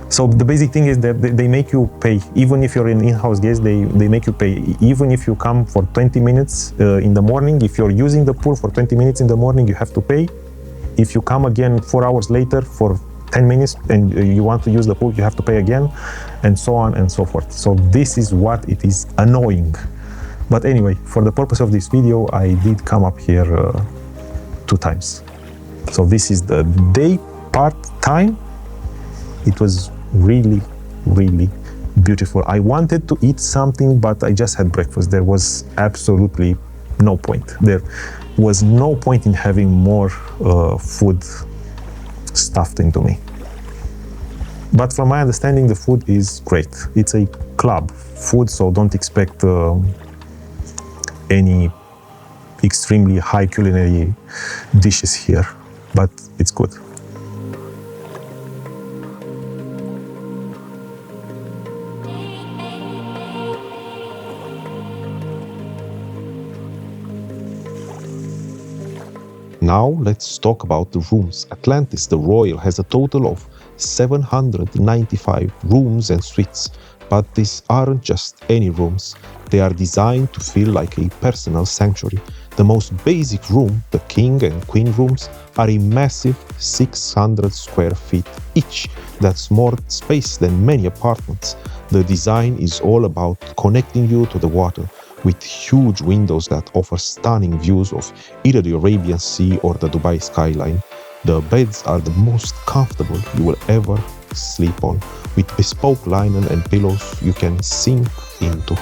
So the basic thing is that they make you pay. Even if you're an in-house guest, they make you pay. Even if you come for 20 minutes in the morning, if you're using the pool for 20 minutes in the morning, you have to pay. If you come again 4 hours later for 10 minutes and you want to use the pool, you have to pay again, and so on and so forth. So this is what it is annoying. But anyway, for the purpose of this video, I did come up here 2 times. So this is the day part time. It was really, really beautiful. I wanted to eat something, but I just had breakfast. There was absolutely no point. There was no point in having more food stuffed into me. But from my understanding, the food is great. It's a club food, so don't expect any extremely high culinary dishes here, but it's good. Now let's talk about the rooms. Atlantis the Royal has a total of 795 rooms and suites, but these aren't just any rooms. They are designed to feel like a personal sanctuary. The most basic room, the king and queen rooms, are a massive 600 square feet each. That's more space than many apartments. The design is all about connecting you to the water, with huge windows that offer stunning views of either the Arabian Sea or the Dubai skyline. The beds are the most comfortable you will ever sleep on, with bespoke linen and pillows you can sink into.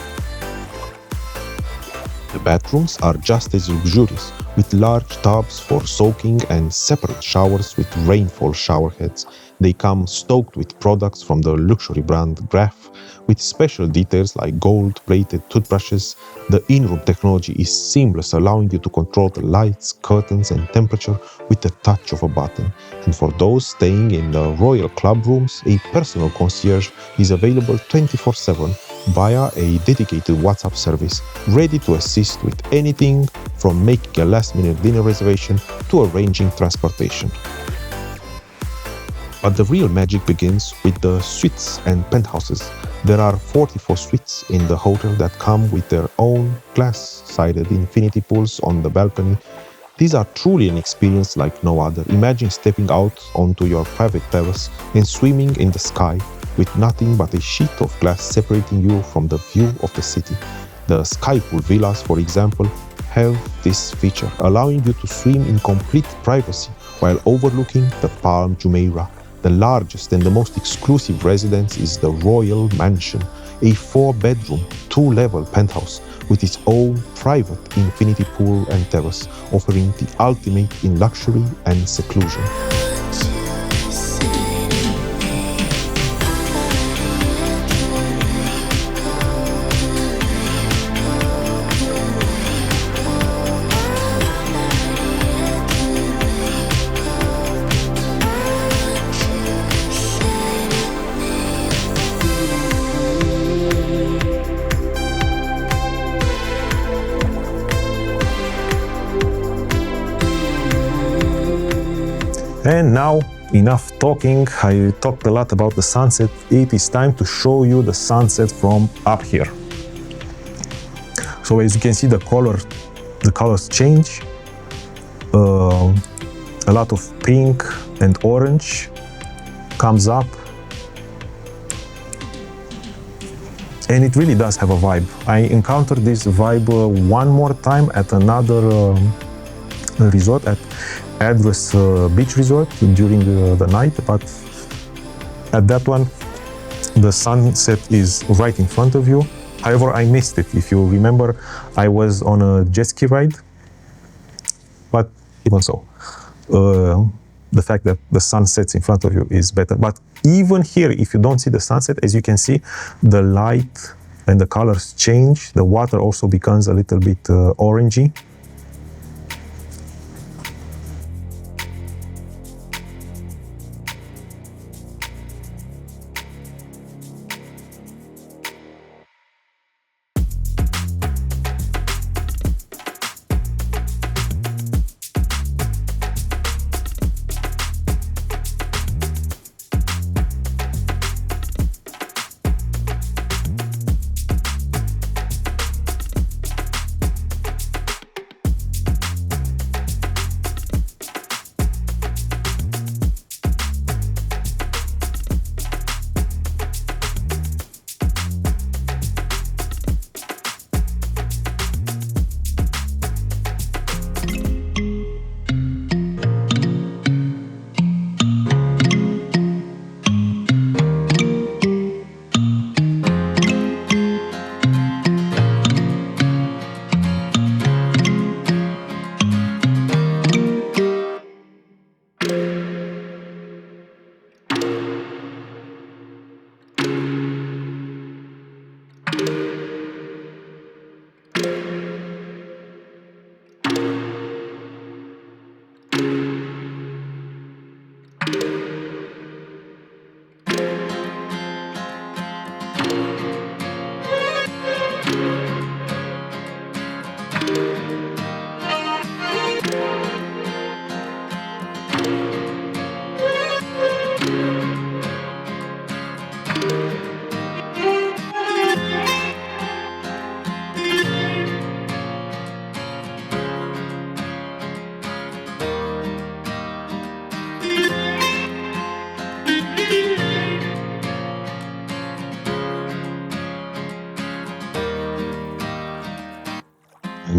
The bathrooms are just as luxurious, with large tubs for soaking and separate showers with rainfall shower heads. They come stocked with products from the luxury brand Graf, with special details like gold-plated toothbrushes. The in-room technology is seamless, allowing you to control the lights, curtains and temperature with the touch of a button. And for those staying in the Royal Club rooms, a personal concierge is available 24/7 via a dedicated WhatsApp service, ready to assist with anything from making a last-minute dinner reservation to arranging transportation. But the real magic begins with the suites and penthouses. There are 44 suites in the hotel that come with their own glass-sided infinity pools on the balcony. These are truly an experience like no other. Imagine stepping out onto your private terrace and swimming in the sky with nothing but a sheet of glass separating you from the view of the city. The sky pool villas, for example, have this feature, allowing you to swim in complete privacy while overlooking the Palm Jumeirah. The largest and the most exclusive residence is the Royal Mansion, a 4-bedroom, 2-level penthouse with its own private infinity pool and terrace, offering the ultimate in luxury and seclusion. And now, enough talking. I talked a lot about the sunset. It is time to show you the sunset from up here. So as you can see, the colors change. A lot of pink and orange comes up. And it really does have a vibe. I encountered this vibe one more time at another resort, at Address Beach Resort during the night, but at that one the sunset is right in front of you. However, I missed it. If you remember, I was on a Jetski ride, but even so, the fact that the sun sets in front of you is better. But even here, if you don't see the sunset, as you can see, the light and the colors change. The water also becomes a little bit orangey.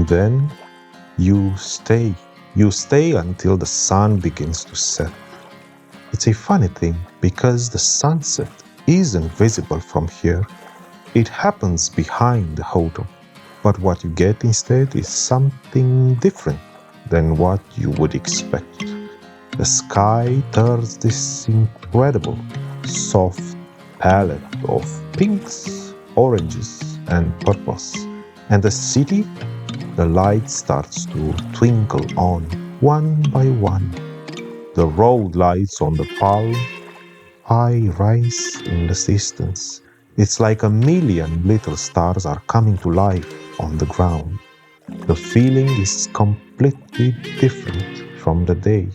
And then you stay. You stay until the sun begins to set. It's a funny thing because the sunset isn't visible from here. It happens behind the hotel. But what you get instead is something different than what you would expect. The sky turns this incredible, soft palette of pinks, oranges, and purples. And the city, the light starts to twinkle on one by one. The road lights on the Palm high rise in the distance. It's like a million little stars are coming to life on the ground. The feeling is completely different from the day.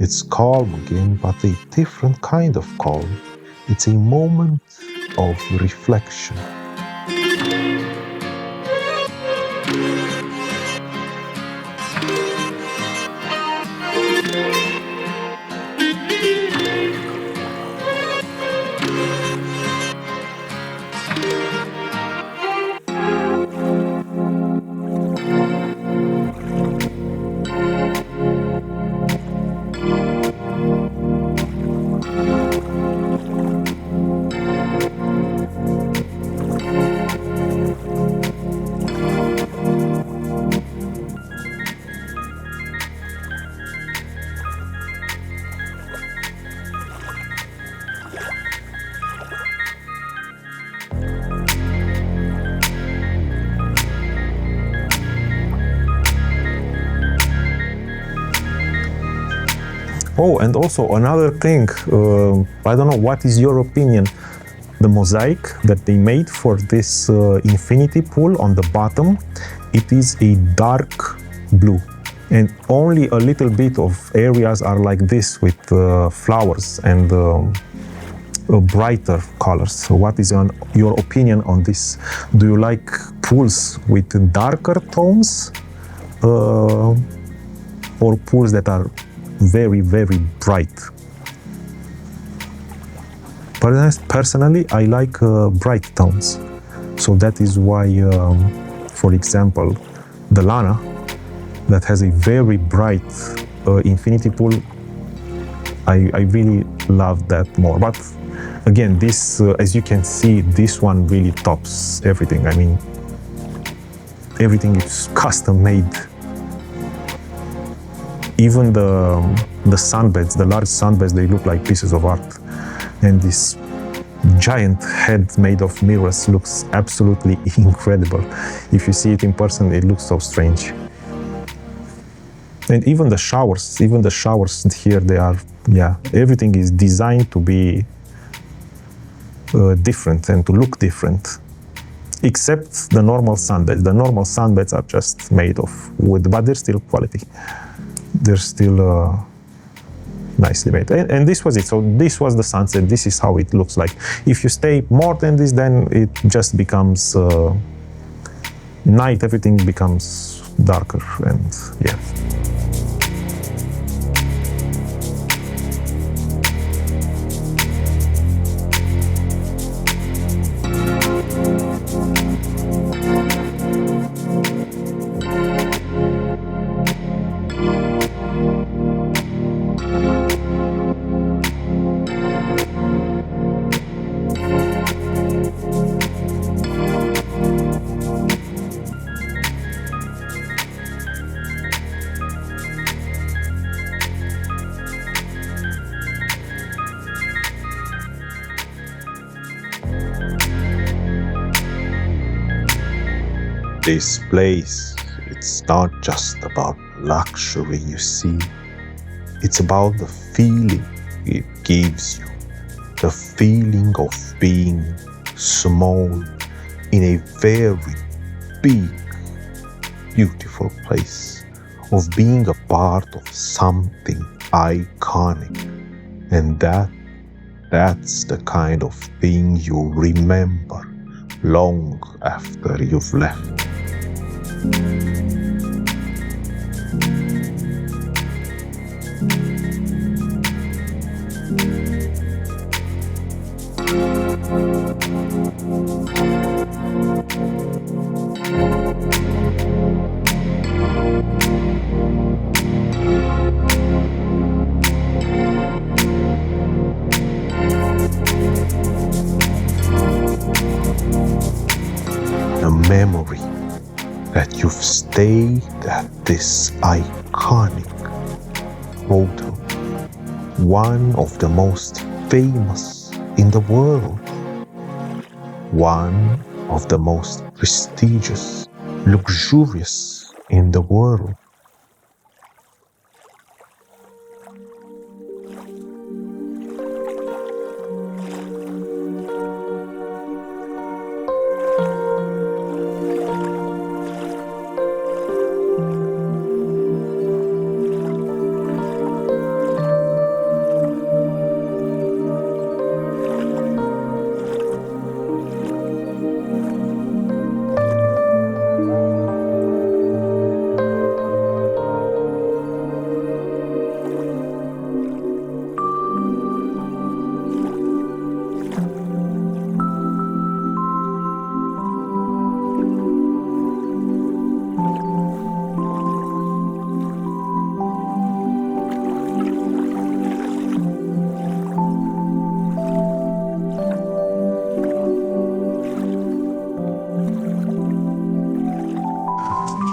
It's calm again, but a different kind of calm. It's a moment of reflection. Oh, and also another thing, I don't know, what is your opinion? The mosaic that they made for this infinity pool on the bottom, it is a dark blue. And only a little bit of areas are like this with flowers and brighter colors. So what is your opinion on this? Do you like pools with darker tones or pools that are very, very bright? Personally, I like bright tones. So that is why, for example, the Lana, that has a very bright infinity pool, I really love that more. But again, this, as you can see, this one really tops everything. I mean, everything is custom made. Even the sunbeds, the large sunbeds, they look like pieces of art. And this giant head made of mirrors looks absolutely incredible. If you see it in person, it looks so strange. And even the showers here, they are, yeah, everything is designed to be different and to look different. Except the normal sunbeds. The normal sunbeds are just made of wood, but they're still quality. They're still nicely made. And this was it. So this was the sunset. This is how it looks like. If you stay more than this, then it just becomes night. Everything becomes darker, and yeah. This place, it's not just about luxury, you see. It's about the feeling it gives you. The feeling of being small in a very big, beautiful place. Of being a part of something iconic. And that's the kind of thing you remember long after you've left. stayed at this iconic hotel, one of the most famous in the world, one of the most prestigious, luxurious in the world.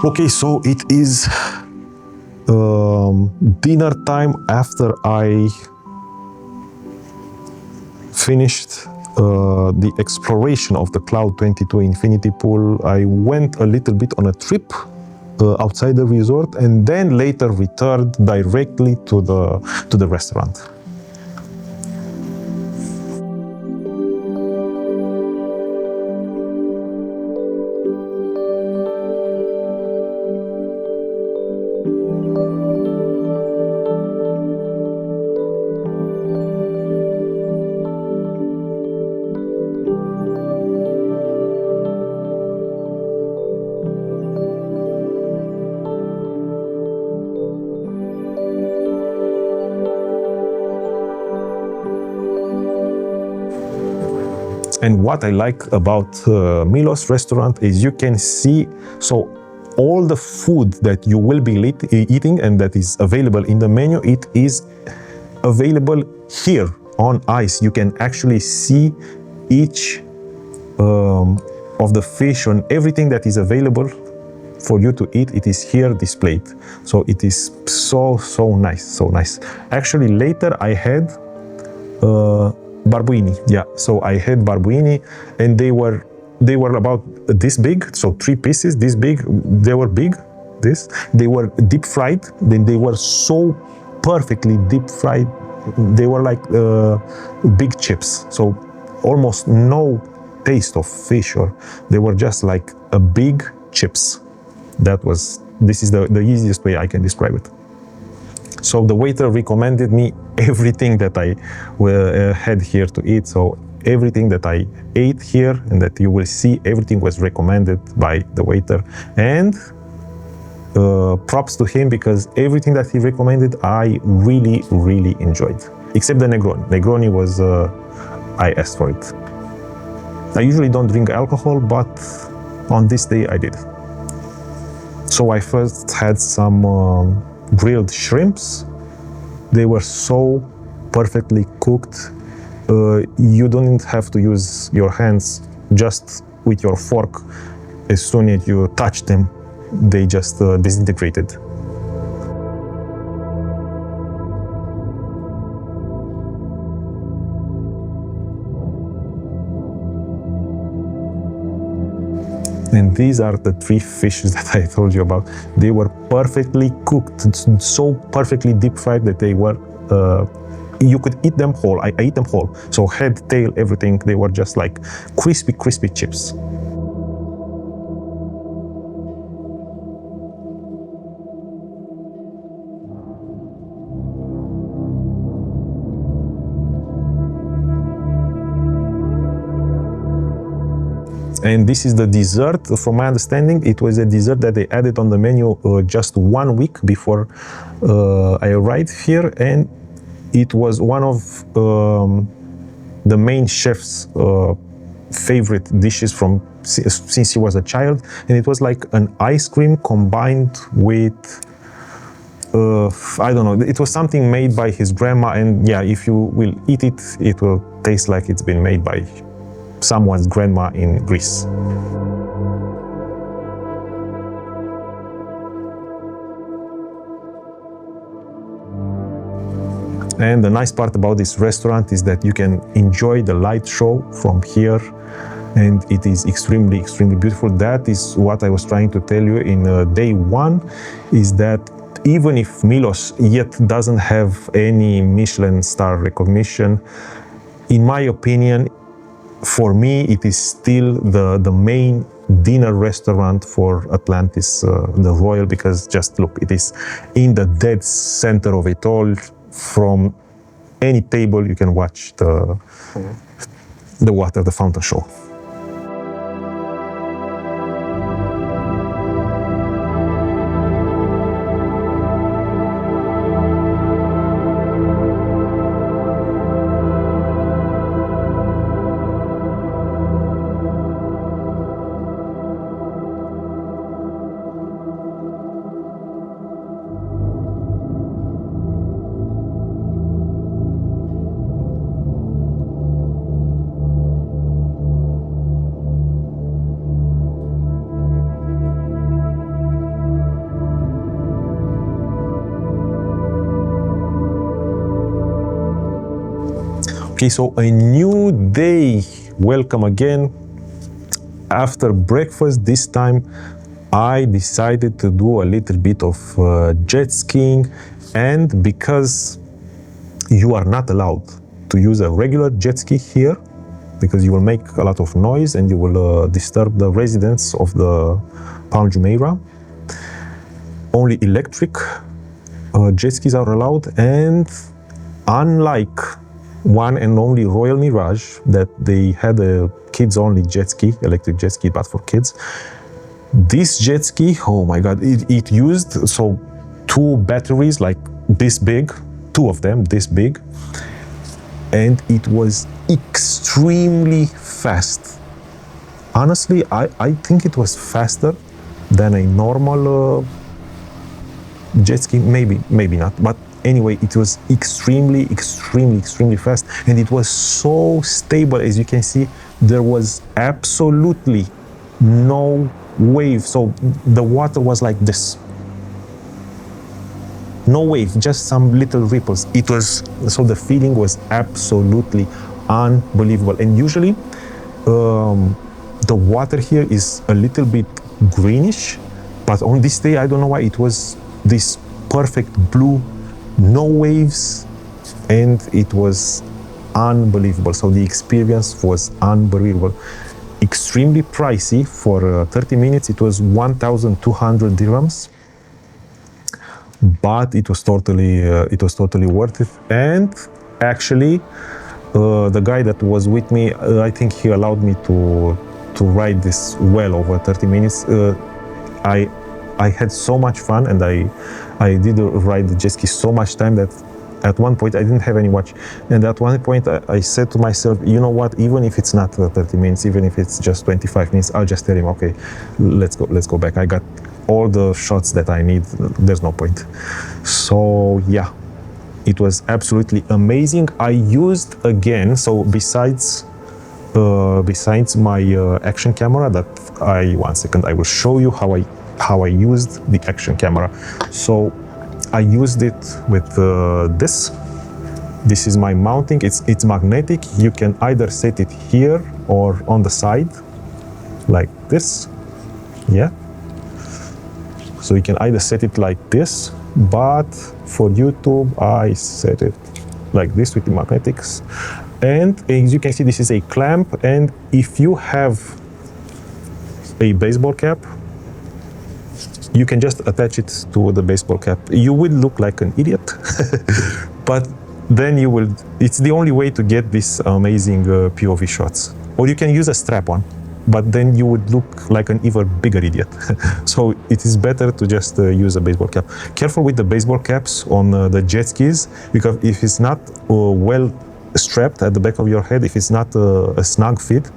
Okay, so it is dinner time after I finished the exploration of the Cloud 22 Infinity Pool. I went a little bit on a trip outside the resort and then later returned directly to the restaurant. And what I like about Milos restaurant is you can see, so all the food that you will be eating and that is available in the menu, it is available here on ice. You can actually see each of the fish and everything that is available for you to eat. It is here displayed. So it is so nice, so nice. Actually, later I had barbuini. Yeah, so I had barbuini, and they were about this big, so 3 pieces this big. They were big. They were deep fried. Then they were so perfectly deep fried. They were like big chips. So almost no taste of fish, or they were just like a big chips. This is the easiest way I can describe it. So the waiter recommended me everything that I had here to eat. So everything that I ate here and that you will see, everything was recommended by the waiter. And props to him, because everything that he recommended, I really enjoyed. Except the Negroni. Negroni was, I asked for it. I usually don't drink alcohol, but on this day I did. So I first had some grilled shrimps. They were so perfectly cooked. You don't have to use your hands, just with your fork. As soon as you touch them, they just disintegrated. And these are the 3 fishes that I told you about. They were perfectly cooked, so perfectly deep fried that they were, you could eat them whole. I ate them whole. So head, tail, everything, they were just like crispy chips. And this is the dessert. From my understanding, it was a dessert that they added on the menu just 1 week before I arrived here, and it was one of the main chef's favorite dishes since he was a child, and it was like an ice cream combined with I don't know, it was something made by his grandma, and yeah, if you will eat it, it will taste like it's been made by someone's grandma in Greece. And the nice part about this restaurant is that you can enjoy the light show from here, and it is extremely, extremely beautiful. That is what I was trying to tell you in day one, is that even if Milos yet doesn't have any Michelin star recognition, in my opinion, for me, it is still the main dinner restaurant for Atlantis the Royal, because just look, it is in the dead center of it all. From any table you can watch the water, the fountain show. Okay, so a new day. Welcome again. After breakfast, this time I decided to do a little bit of jet skiing, and because you are not allowed to use a regular jet ski here, because you will make a lot of noise and you will disturb the residents of the Palm Jumeirah, only electric jet skis are allowed. And unlike one and only Royal Mirage, that they had a kids-only jet ski, electric jet ski, but for kids, this jet ski, oh my god, it used so 2 batteries like this big, 2 of them this big, and it was extremely fast. Honestly, I think it was faster than a normal jet ski, maybe not, but anyway, it was extremely fast, and it was so stable. As you can see, there was absolutely no wave, so the water was like this, no wave, just some little ripples. It was, so the feeling was absolutely unbelievable. And usually the water here is a little bit greenish, but on this day, I don't know why, it was this perfect blue, no waves, and it was unbelievable. So the experience was unbelievable. Extremely pricey. For 30 minutes it was 1,200 dirhams, but it was totally worth it. And actually the guy that was with me, I think he allowed me to ride this well over 30 minutes. I had so much fun, and I did ride the jet ski so much time that at one point I didn't have any watch, and at one point I said to myself, you know what, even if it's not 30 minutes, even if it's just 25 minutes, I'll just tell him, okay, let's go back. I got all the shots that I need, there's no point. So yeah, it was absolutely amazing. I used again, so besides my action camera, that one second, I will show you how I used the action camera. So I used it with this. This is my mounting. It's magnetic. You can either set it here or on the side, like this. Yeah. So you can either set it like this, but for YouTube, I set it like this with the magnetics. And as you can see, this is a clamp. And if you have a baseball cap, you can just attach it to the baseball cap. You will look like an idiot, but then you will, it's the only way to get these amazing POV shots. Or you can use a strap-on, but then you would look like an even bigger idiot. So it is better to just use a baseball cap. Careful with the baseball caps on the jet skis, because if it's not well strapped at the back of your head, if it's not a snug fit,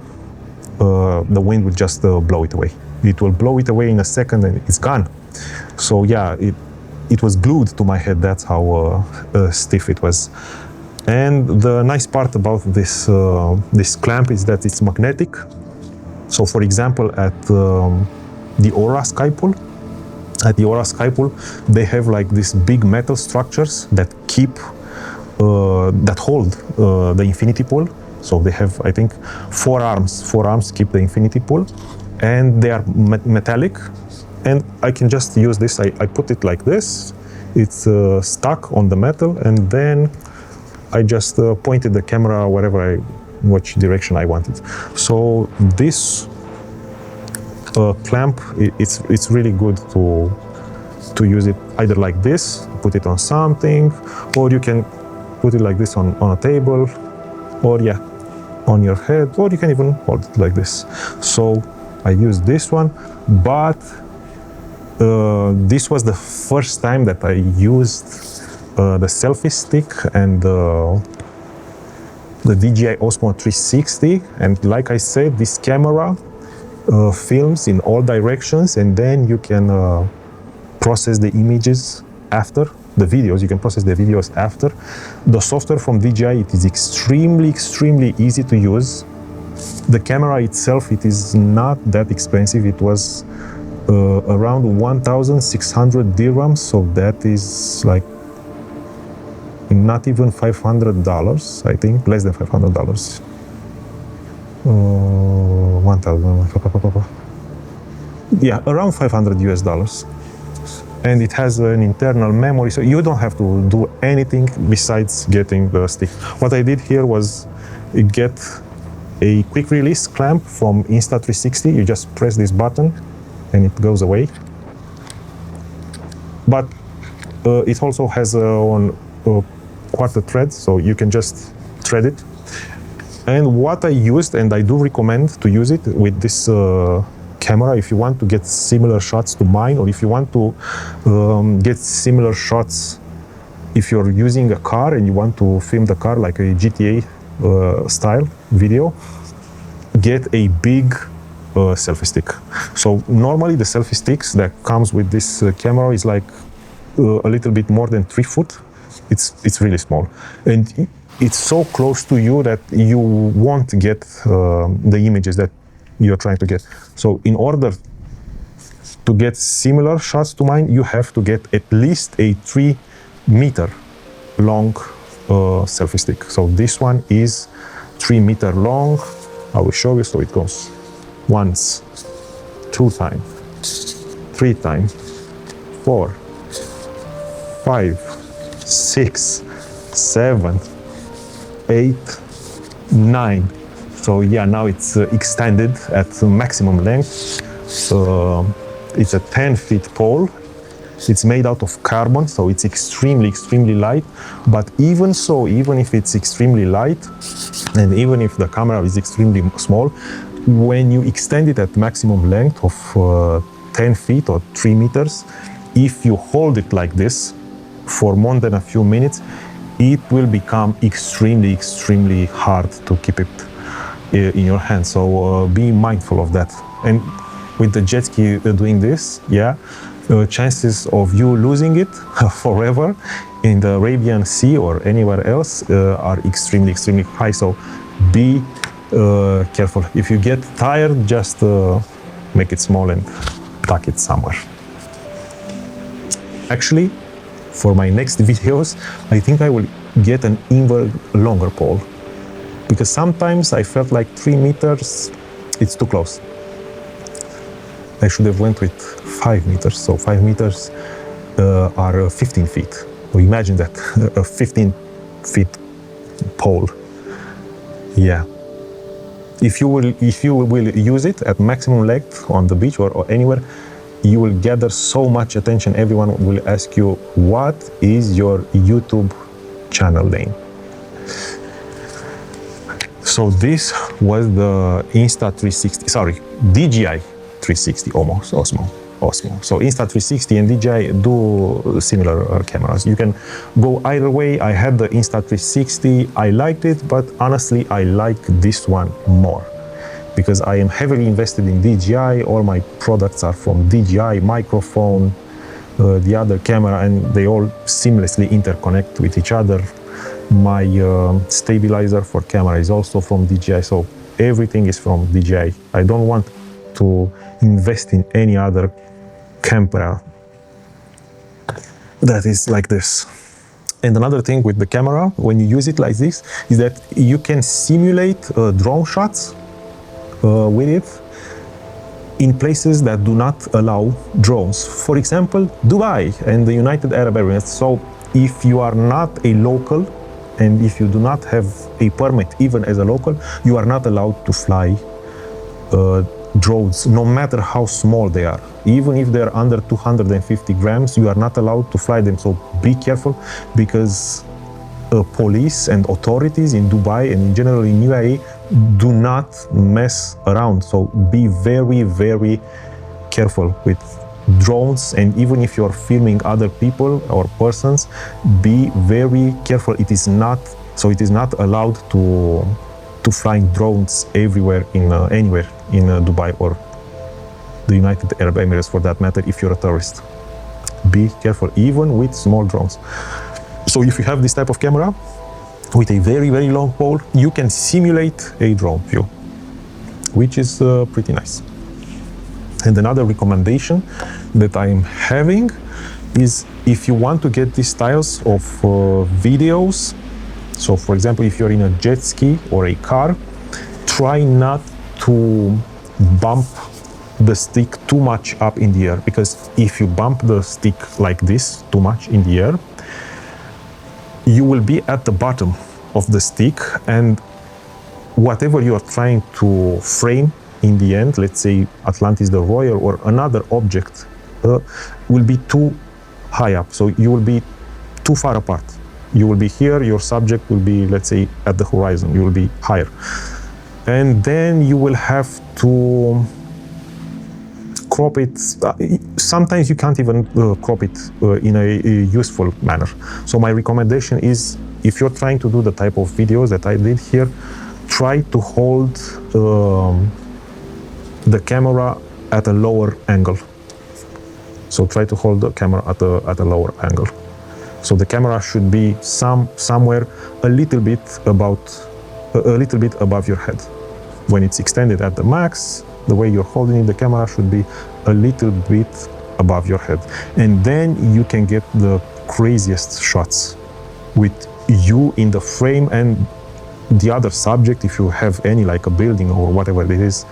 the wind will just blow it away. It will blow it away in a second and it's gone. So yeah, it was glued to my head. That's how stiff it was. And the nice part about this clamp is that it's magnetic. So for example, at the Aura Sky Pool, they have like these big metal structures that keep that hold the infinity pool. So they have, I think, 4 arms. 4 arms keep the infinity pool, and they are metallic. And I can just use this. I put it like this. It's stuck on the metal, and then I just pointed the camera wherever which direction I wanted. So this clamp, it's really good to use it either like this, put it on something, or you can put it like this on a table, or yeah, on your head, or you can even hold it like this. So I used this one, but this was the first time that I used the selfie stick and the DJI Osmo 360. And like I said, this camera films in all directions, and then you can process the images after. The videos, you can process the videos after. The software from DJI, it is extremely easy to use. The camera itself, it is not that expensive. It was around 1,600 dirhams, so that is like not even $500, I think, less than $500. 1,000, yeah, around $500 US. And it has an internal memory, so you don't have to do anything besides getting the stick. What I did here was get a quick release clamp from Insta360. You just press this button and it goes away. But it also has on quarter thread, so you can just thread it. And what I used, and I do recommend to use it with this camera if you want to get similar shots to mine, or if you want to get similar shots if you're using a car and you want to film the car like a GTA style video, get a big selfie stick. So normally the selfie sticks that comes with this camera is like a little bit more than 3 foot. It's really small, and it's so close to you that you won't get the images that you're trying to get. So in order to get similar shots to mine, you have to get at least a 3-meter long selfie stick. So this one is 3-meter long. I will show you. So it goes once, 2 times, 3 times, 4, 5, 6, 7, 8, 9. So yeah, now it's extended at maximum length. It's a 10-foot pole. It's made out of carbon, so it's extremely light. But even so, even if it's extremely light, and even if the camera is extremely small, when you extend it at maximum length of 10 feet or 3 meters, if you hold it like this for more than a few minutes, it will become extremely hard to keep it in your hand. So be mindful of that. And with the Jetski doing this, yeah, chances of you losing it forever in the Arabian Sea or anywhere else are extremely high. So be careful. If you get tired, just make it small and tuck it somewhere. Actually, for my next videos, I think I will get an even longer pole, because sometimes I felt like 3 meters, it's too close. I should have went with 5 meters. So 5 meters are 15 feet. So imagine that, a 15-feet pole. Yeah. If you will use it at maximum length on the beach or anywhere, you will gather so much attention. Everyone will ask you, what is your YouTube channel name? So this was the DJI 360 Osmo. So Insta360 and DJI do similar cameras. You can go either way. I had the Insta360, I liked it, but honestly I like this one more, because I am heavily invested in DJI. All my products are from DJI, microphone, the other camera, and they all seamlessly interconnect with each other. My stabilizer for camera is also from DJI, so everything is from DJI. I don't want to invest in any other camera that is like this. And another thing with the camera, when you use it like this, is that you can simulate drone shots with it in places that do not allow drones. For example, Dubai and the United Arab Emirates. So if you are not a local and if you do not have a permit, even as a local, you are not allowed to fly drones, no matter how small they are. Even if they're under 250 grams, you are not allowed to fly them. So be careful, because police and authorities in Dubai and in general in UAE do not mess around. So be very, very careful with drones. And even if you're filming other people or persons, be very careful. It is not allowed to fly drones everywhere anywhere in Dubai or the United Arab Emirates, for that matter, if you're a tourist. Be careful, even with small drones. So if you have this type of camera with a very, very long pole, you can simulate a drone view, which is pretty nice. And another recommendation that I'm having is, if you want to get these styles of videos, so for example, if you're in a jet ski or a car, try not to bump the stick too much up in the air, because if you bump the stick like this too much in the air, you will be at the bottom of the stick, and whatever you are trying to frame in the end, let's say Atlantis the Royal or another object, will be too high up. So you will be too far apart. You will be here, your subject will be, let's say, at the horizon, you will be higher. And then you will have to crop it. Sometimes you can't even crop it in a useful manner. So my recommendation is, if you're trying to do the type of videos that I did here, try to hold the camera at a lower angle. So try to hold the camera at a lower angle. So the camera should be somewhere a little bit above your head. When it's extended at the max, the way you're holding it, the camera should be a little bit above your head. And then you can get the craziest shots with you in the frame and the other subject, if you have any, like a building or whatever it is,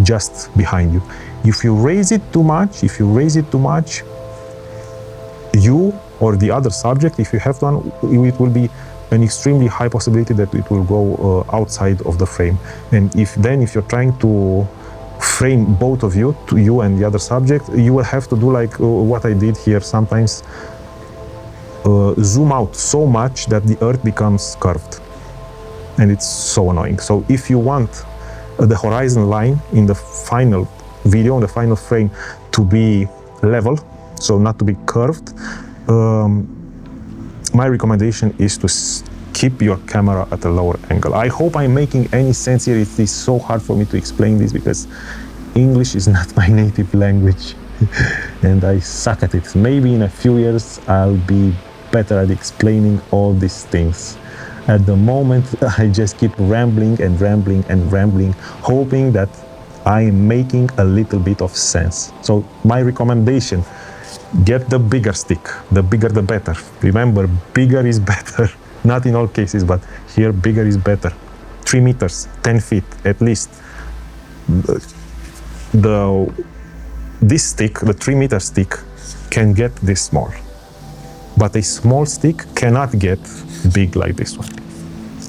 just behind you. If you raise it too much, you or the other subject, if you have one, it will be an extremely high possibility that it will go outside of the frame. And if you're trying to frame both of you, to you and the other subject, you will have to do like what I did here sometimes, zoom out so much that the earth becomes curved, and it's so annoying. So if you want the horizon line in the final video, in the final frame, to be level, so not to be curved, my recommendation is to keep your camera at a lower angle. I hope I'm making any sense here. It is so hard for me to explain this because English is not my native language and I suck at it. Maybe in a few years I'll be better at explaining all these things. At the moment, I just keep rambling and rambling and rambling, hoping that I am making a little bit of sense. So my recommendation, get the bigger stick. The bigger the better. Remember, bigger is better. Not in all cases, but here bigger is better. 3 meters, 10 feet at least. This stick, the 3-meter stick, can get this small. But a small stick cannot get big like this one.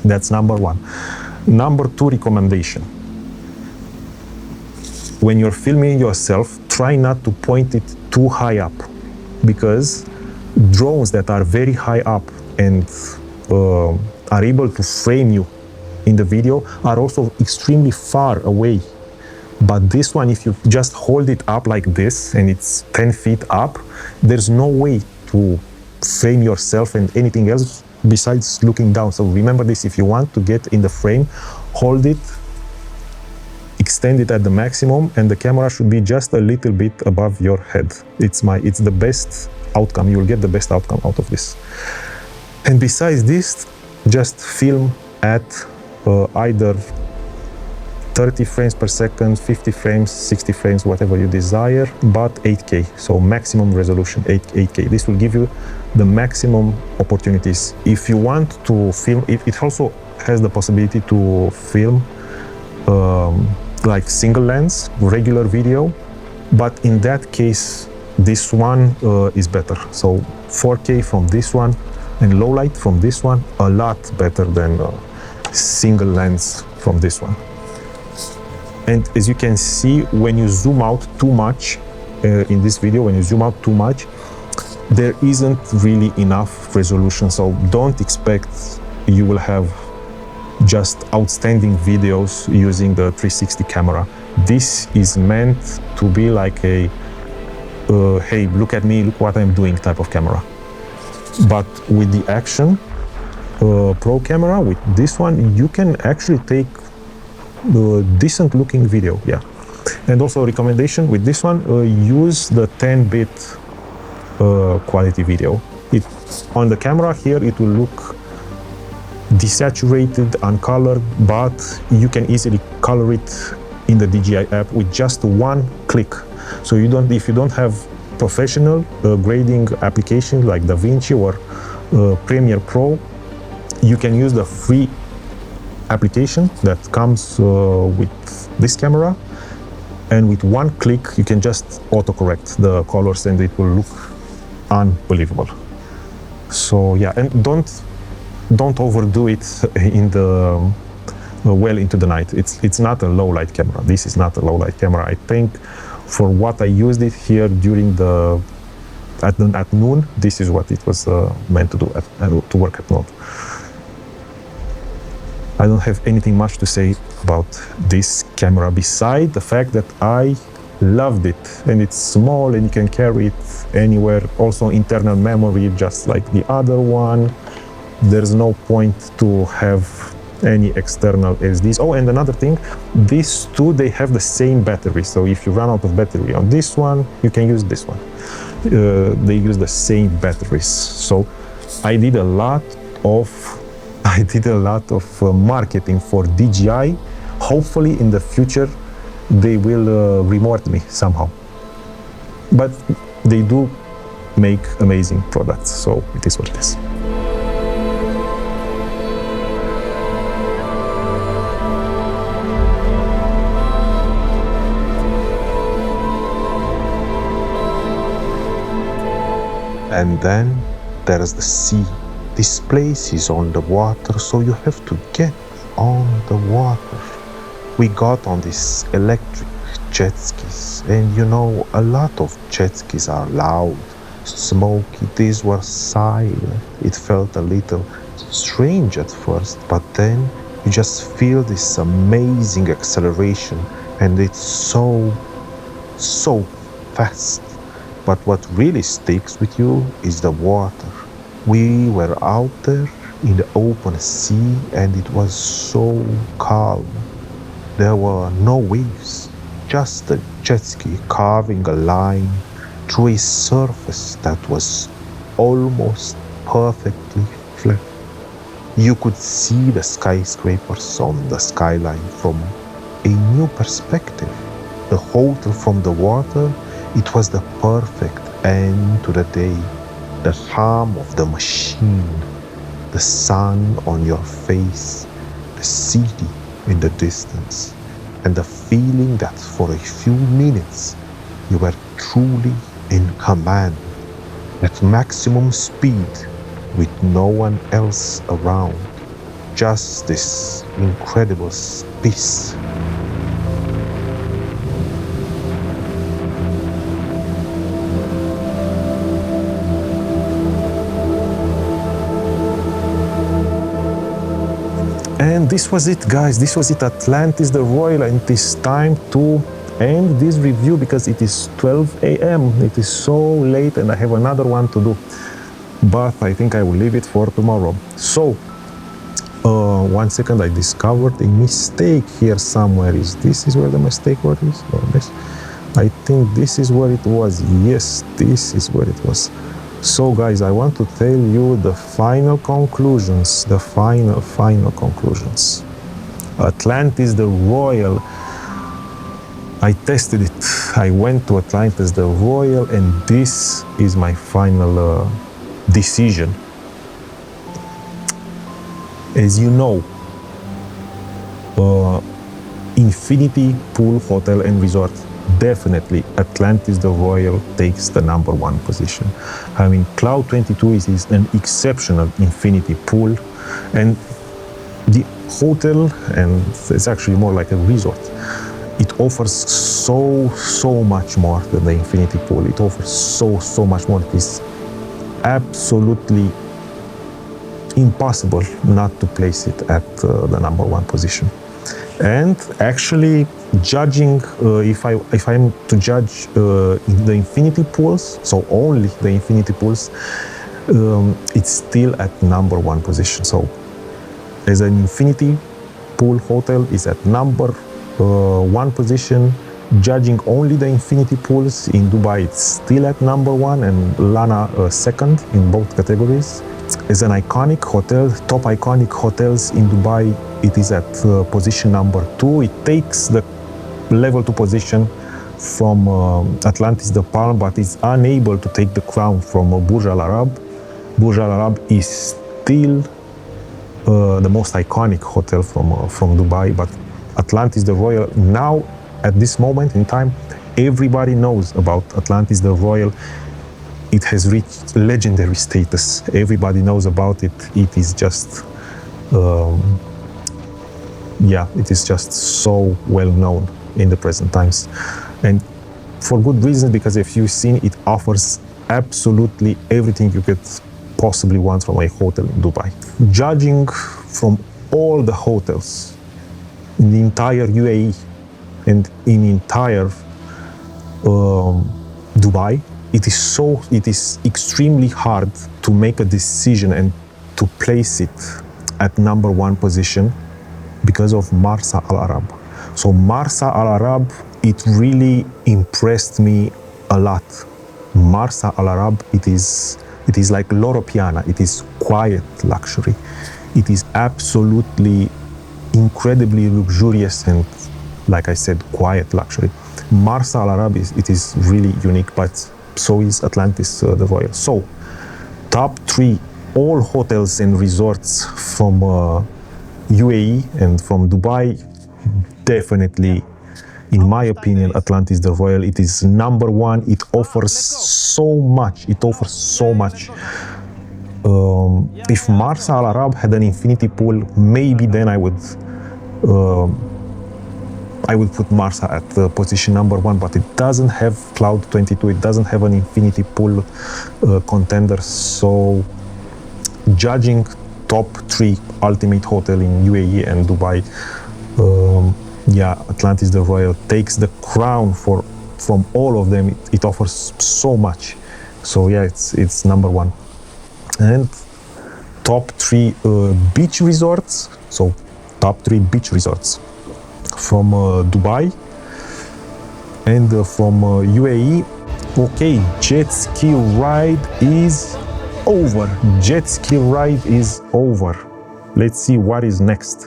That's number one. Number two recommendation. When you're filming yourself, try not to point it too high up, because drones that are very high up and are able to frame you in the video are also extremely far away. But this one, if you just hold it up like this and it's 10 feet up, there's no way to frame yourself and anything else besides looking down. So remember this, if you want to get in the frame, hold it, extend it at the maximum, and the camera should be just a little bit above your head. It's the best outcome. You will get the best outcome out of this. And besides this, just film at either 30 frames per second, 50 frames, 60 frames, whatever you desire, but 8K, so maximum resolution, 8K. This will give you the maximum opportunities. If you want to film, it also has the possibility to film like single lens, regular video, but in that case, this one is better. So 4K from this one and low light from this one, a lot better than single lens from this one. And as you can see, when you zoom out too much in this video, when you zoom out too much, there isn't really enough resolution. So don't expect you will have just outstanding videos using the 360 camera. This is meant to be like a hey, look at me, look what I'm doing type of camera. But with the Action Pro camera, with this one, you can actually take decent looking video, yeah. And also a recommendation with this one, use the 10-bit quality video. On the camera here, it will look desaturated, uncolored, but you can easily color it in the DJI app with just one click. So if you don't have professional grading applications like DaVinci or Premiere Pro, you can use the free application that comes with this camera, and with one click you can just autocorrect the colors and it will look unbelievable. So yeah, and don't overdo it in the well into the night. It's not a low light camera. This is not a low light camera. I think for what I used it here during at noon, this is what it was meant to do, to work at noon. I don't have anything much to say about this camera beside the fact that I loved it, and it's small and you can carry it anywhere. Also internal memory, just like the other one. There's no point to have any external SDs. Oh, and another thing, these two, they have the same battery. So if you run out of battery on this one, you can use this one. They use the same batteries. So I did a lot of marketing for DJI. Hopefully in the future they will reward me somehow. But they do make amazing products, so it is what it is. And then there's the sea. This place is on the water, so you have to get on the water. We got on these electric jet skis, and you know, a lot of jet skis are loud, smoky. These were silent. It felt a little strange at first, but then you just feel this amazing acceleration, and it's so fast. But what really sticks with you is the water. We were out there in the open sea, and it was so calm. There were no waves, just a jet ski carving a line through a surface that was almost perfectly flat. You could see the skyscrapers on the skyline from a new perspective. The hotel from the water, it was the perfect end to the day. The hum of the machine, the sun on your face, the city in the distance, and the feeling that for a few minutes you were truly in command, at maximum speed with no one else around. Just this incredible peace. And this was it, guys. This was it, Atlantis the Royal, and it is time to end this review because it is 12 a.m. It is so late and I have another one to do. But I think I will leave it for tomorrow. So, 1 second, I discovered a mistake here somewhere. This is where the mistake word is? Or this? I think this is where it was. Yes, this is where it was. So guys, I want to tell you the final conclusions, Atlantis the Royal. I tested it. I went to Atlantis the Royal, and this is my final decision. As you know, Infinity Pool Hotel and Resort, definitely Atlantis the Royal takes the #1 position. I mean, Cloud 22 is an exceptional infinity pool, and the hotel, and it's actually more like a resort, it offers so much more than the infinity pool. It offers so much more. It is absolutely impossible not to place it at the #1 position. And actually, judging, if I'm to judge the infinity pools, so only the infinity pools, it's still at #1 position. So as an infinity pool hotel is at #1 position. Judging only the infinity pools in Dubai, it's still at #1, and Lana second in both categories. As an iconic hotel, top iconic hotels in Dubai, it is at position #2. It takes the level 2 position from Atlantis The Palm, but is unable to take the crown from Burj Al Arab. Burj Al Arab is still the most iconic hotel from Dubai, but Atlantis the Royal, now at this moment in time, everybody knows about Atlantis the Royal. It has reached legendary status. Everybody knows about it. It is just, it is just so well known in the present times. And for good reason, because if you've seen, it offers absolutely everything you could possibly want from a hotel in Dubai. Judging from all the hotels in the entire UAE and in entire Dubai, it is extremely hard to make a decision and to place it at #1 position because of Marsa al Arab. So Marsa al Arab, it really impressed me a lot. Marsa al Arab, it is like Loro Piana. It is quiet luxury. It is absolutely incredibly luxurious and, like I said, quiet luxury. Marsa al Arab is really unique, but so is Atlantis the Royal. So, top 3 all hotels and resorts from UAE and from Dubai, definitely, in my opinion, Atlantis the Royal, it is #1. It offers so much. It offers so much. If Marsa al Arab had an infinity pool, maybe then I would put Marsa at position #1, but it doesn't have Cloud 22. It doesn't have an infinity pool contender. So, judging top 3 ultimate hotel in UAE and Dubai, Atlantis the Royal takes the crown from all of them. It offers so much. So yeah, it's #1. And top 3 beach resorts. So top 3 beach resorts from Dubai and from UAE. Okay, jet ski ride is over. Jet ski ride is over. Let's see what is next.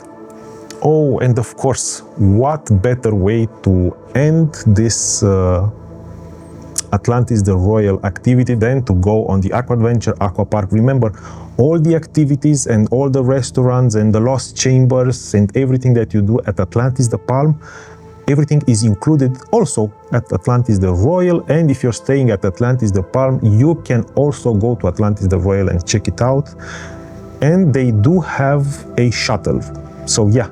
Oh, and of course, what better way to end this Atlantis the Royal activity than to go on the Aquaventure Aquapark. Remember, all the activities and all the restaurants and the lost chambers and everything that you do at Atlantis the Palm, everything is included also at Atlantis the Royal. And if you're staying at Atlantis the Palm, you can also go to Atlantis the Royal and check it out. And they do have a shuttle. So yeah,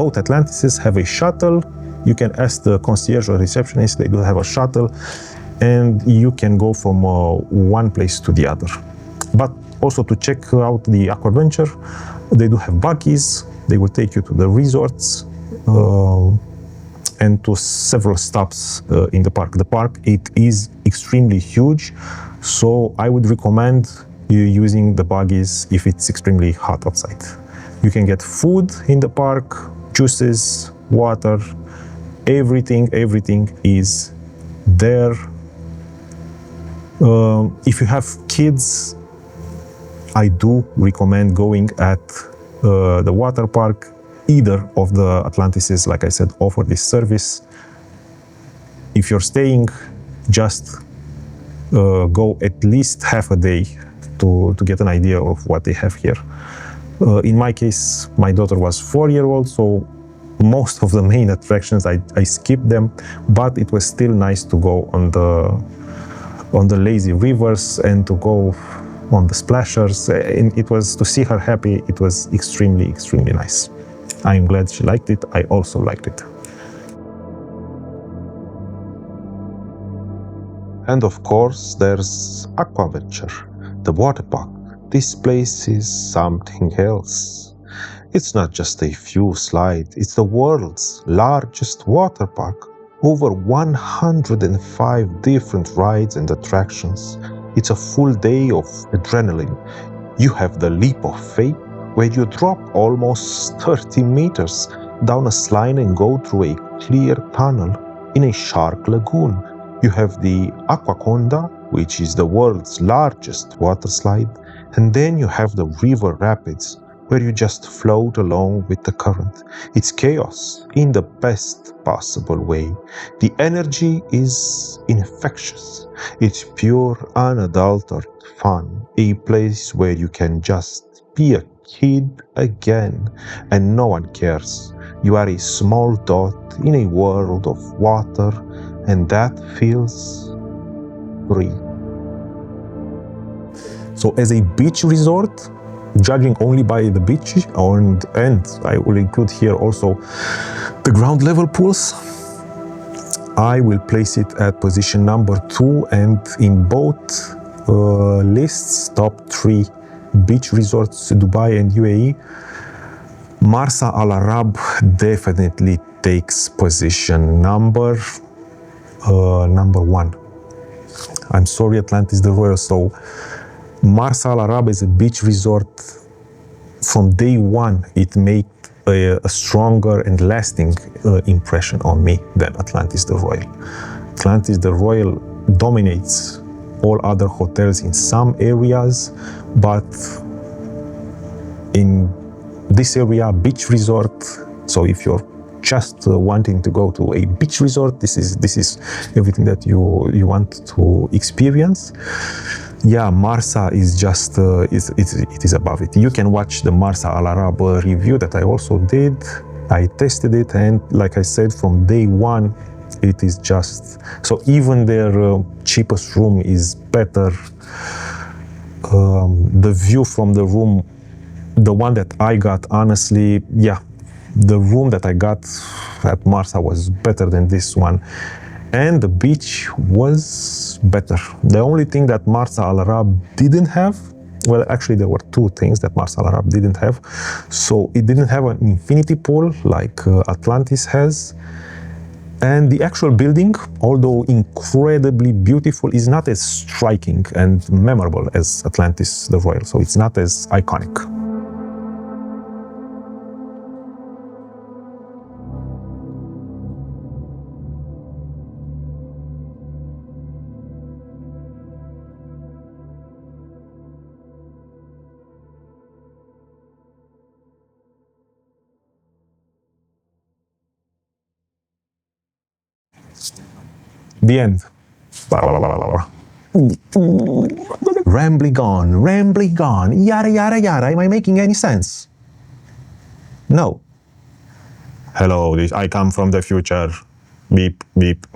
both Atlantises have a shuttle. You can ask the concierge or receptionist, they do have a shuttle, and you can go from one place to the other. But also to check out the Aquaventure, they do have buggies. They will take you to the resorts and to several stops in the park. The park, it is extremely huge, so I would recommend you using the buggies if it's extremely hot outside. You can get food in the park, juices, water, everything is there. If you have kids, I do recommend going at the water park. either of the Atlantises, like I said, offer this service. If you're staying, just go at least half a day to get an idea of what they have here. In my case, my daughter was 4-year-old, so most of the main attractions I skipped them, but it was still nice to go on the lazy rivers and to go on the splashers. And it was, to see her happy, it was extremely, extremely nice. I'm glad she liked it. I also liked it. And of course, there's Aquaventure, the water park. This place is something else. It's not just a few slides, it's the world's largest water park. Over 105 different rides and attractions. It's a full day of adrenaline. You have the leap of faith, where you drop almost 30 meters down a slide and go through a clear tunnel in a shark lagoon. You have the Aquaconda, which is the world's largest water slide, and then you have the river rapids, where you just float along with the current. It's chaos in the best possible way. The energy is infectious. It's pure, unadulterated fun, a place where you can just be a kid again, and no one cares. You are a small dot in a world of water, and that feels free. So as a beach resort, judging only by the beach, and I will include here also the ground level pools, I will place it at position number 2, and in both lists, top 3 beach resorts, Dubai and UAE, Marsa al Arab definitely takes position number 1. I'm sorry, Atlantis the Royal. So Marsa al Arab is a beach resort. From day one, it made a stronger and lasting impression on me than Atlantis the Royal. Atlantis the Royal dominates all other hotels in some areas, but in this area, beach resort, so if you're just wanting to go to a beach resort, this is everything that you want to experience. Yeah, Marsa is just it is above it. You can watch the Marsa al Arab review that I also did. I tested it, and like I said, from day one, it is just so. Even their cheapest room is better. The view from the room, the one that I got, honestly, yeah, the room that I got at Marsa was better than this one. And the beach was better. The only thing that Marsa al Arab didn't have, well, actually there were 2 things that Marsa al Arab didn't have. So it didn't have an infinity pool like Atlantis has. And the actual building, although incredibly beautiful, is not as striking and memorable as Atlantis the Royal. So it's not as iconic. The end. Rambling on, yada yada yada. Am I making any sense? No. Hello, I come from the future. Beep, beep.